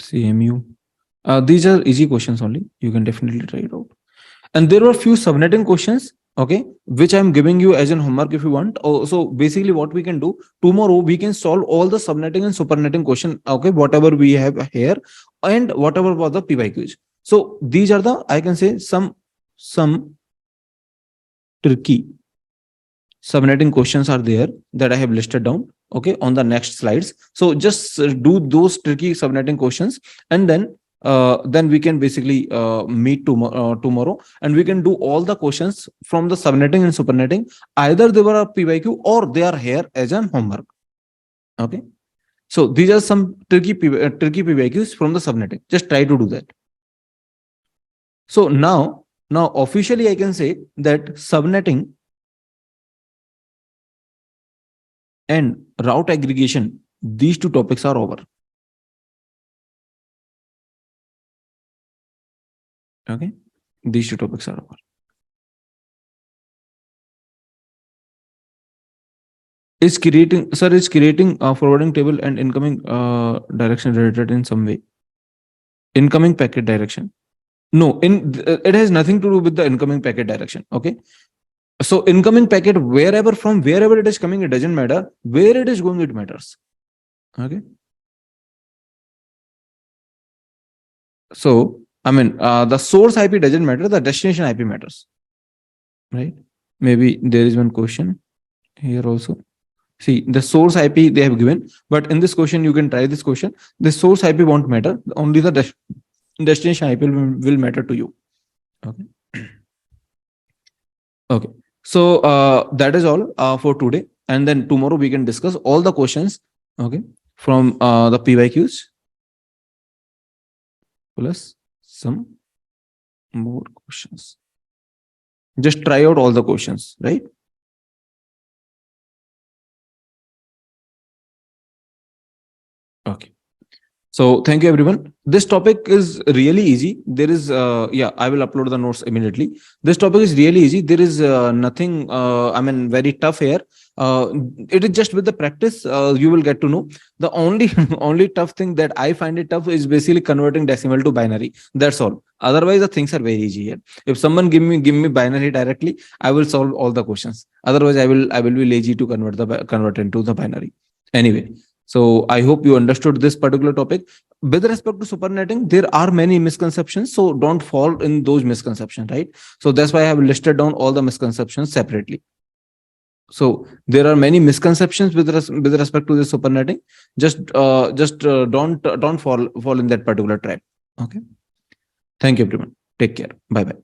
CMU. These are easy questions only. You can definitely try it out. And there were few subnetting questions, okay, which I'm giving you as an homework if you want. Oh, so basically what we can do tomorrow, we can solve all the subnetting and supernetting question, okay, whatever we have here and whatever was the PYQs. So these are the, I can say, some tricky subnetting questions are there that I have listed down, okay, on the next slides. So just do those tricky subnetting questions, and then we can basically meet tomorrow, and we can do all the questions from the subnetting and supernetting. Either they were a PYQ or they are here as an homework. Okay. So these are some tricky PYQs from the subnetting. Just try to do that. So now officially I can say that subnetting and route aggregation, these two topics are over. Okay, these two topics are over. Is creating a forwarding table and incoming direction related in some way? Incoming packet direction? No, it has nothing to do with the incoming packet direction. Okay, so incoming packet, from wherever it is coming, it doesn't matter. Where it is going, it matters. Okay. So I mean, the source IP doesn't matter. The destination IP matters, right? Maybe there is one question here also. See, the source IP they have given, but in this question, you can try this question. The source IP won't matter. Only the destination IP will matter to you. Okay. Okay. So that is all for today. And then tomorrow we can discuss all the questions, okay, from the PYQs plus some more questions. Just try out all the questions, right? Okay. So thank you, everyone. This topic is really easy. There is, I will upload the notes immediately. This topic is really easy. There is nothing, very tough here. It is just with the practice, you will get to know. The only only tough thing that I find it tough is basically converting decimal to binary. That's all. Otherwise, the things are very easy here. If someone give me binary directly, I will solve all the questions. Otherwise, I will be lazy to convert into the binary. Anyway. So I hope you understood this particular topic. With respect to supernetting, there are many misconceptions. So don't fall in those misconceptions, right? So that's why I have listed down all the misconceptions separately. So there are many misconceptions with respect to the supernetting. Just don't fall in that particular trap. Okay. Thank you, everyone. Take care. Bye bye.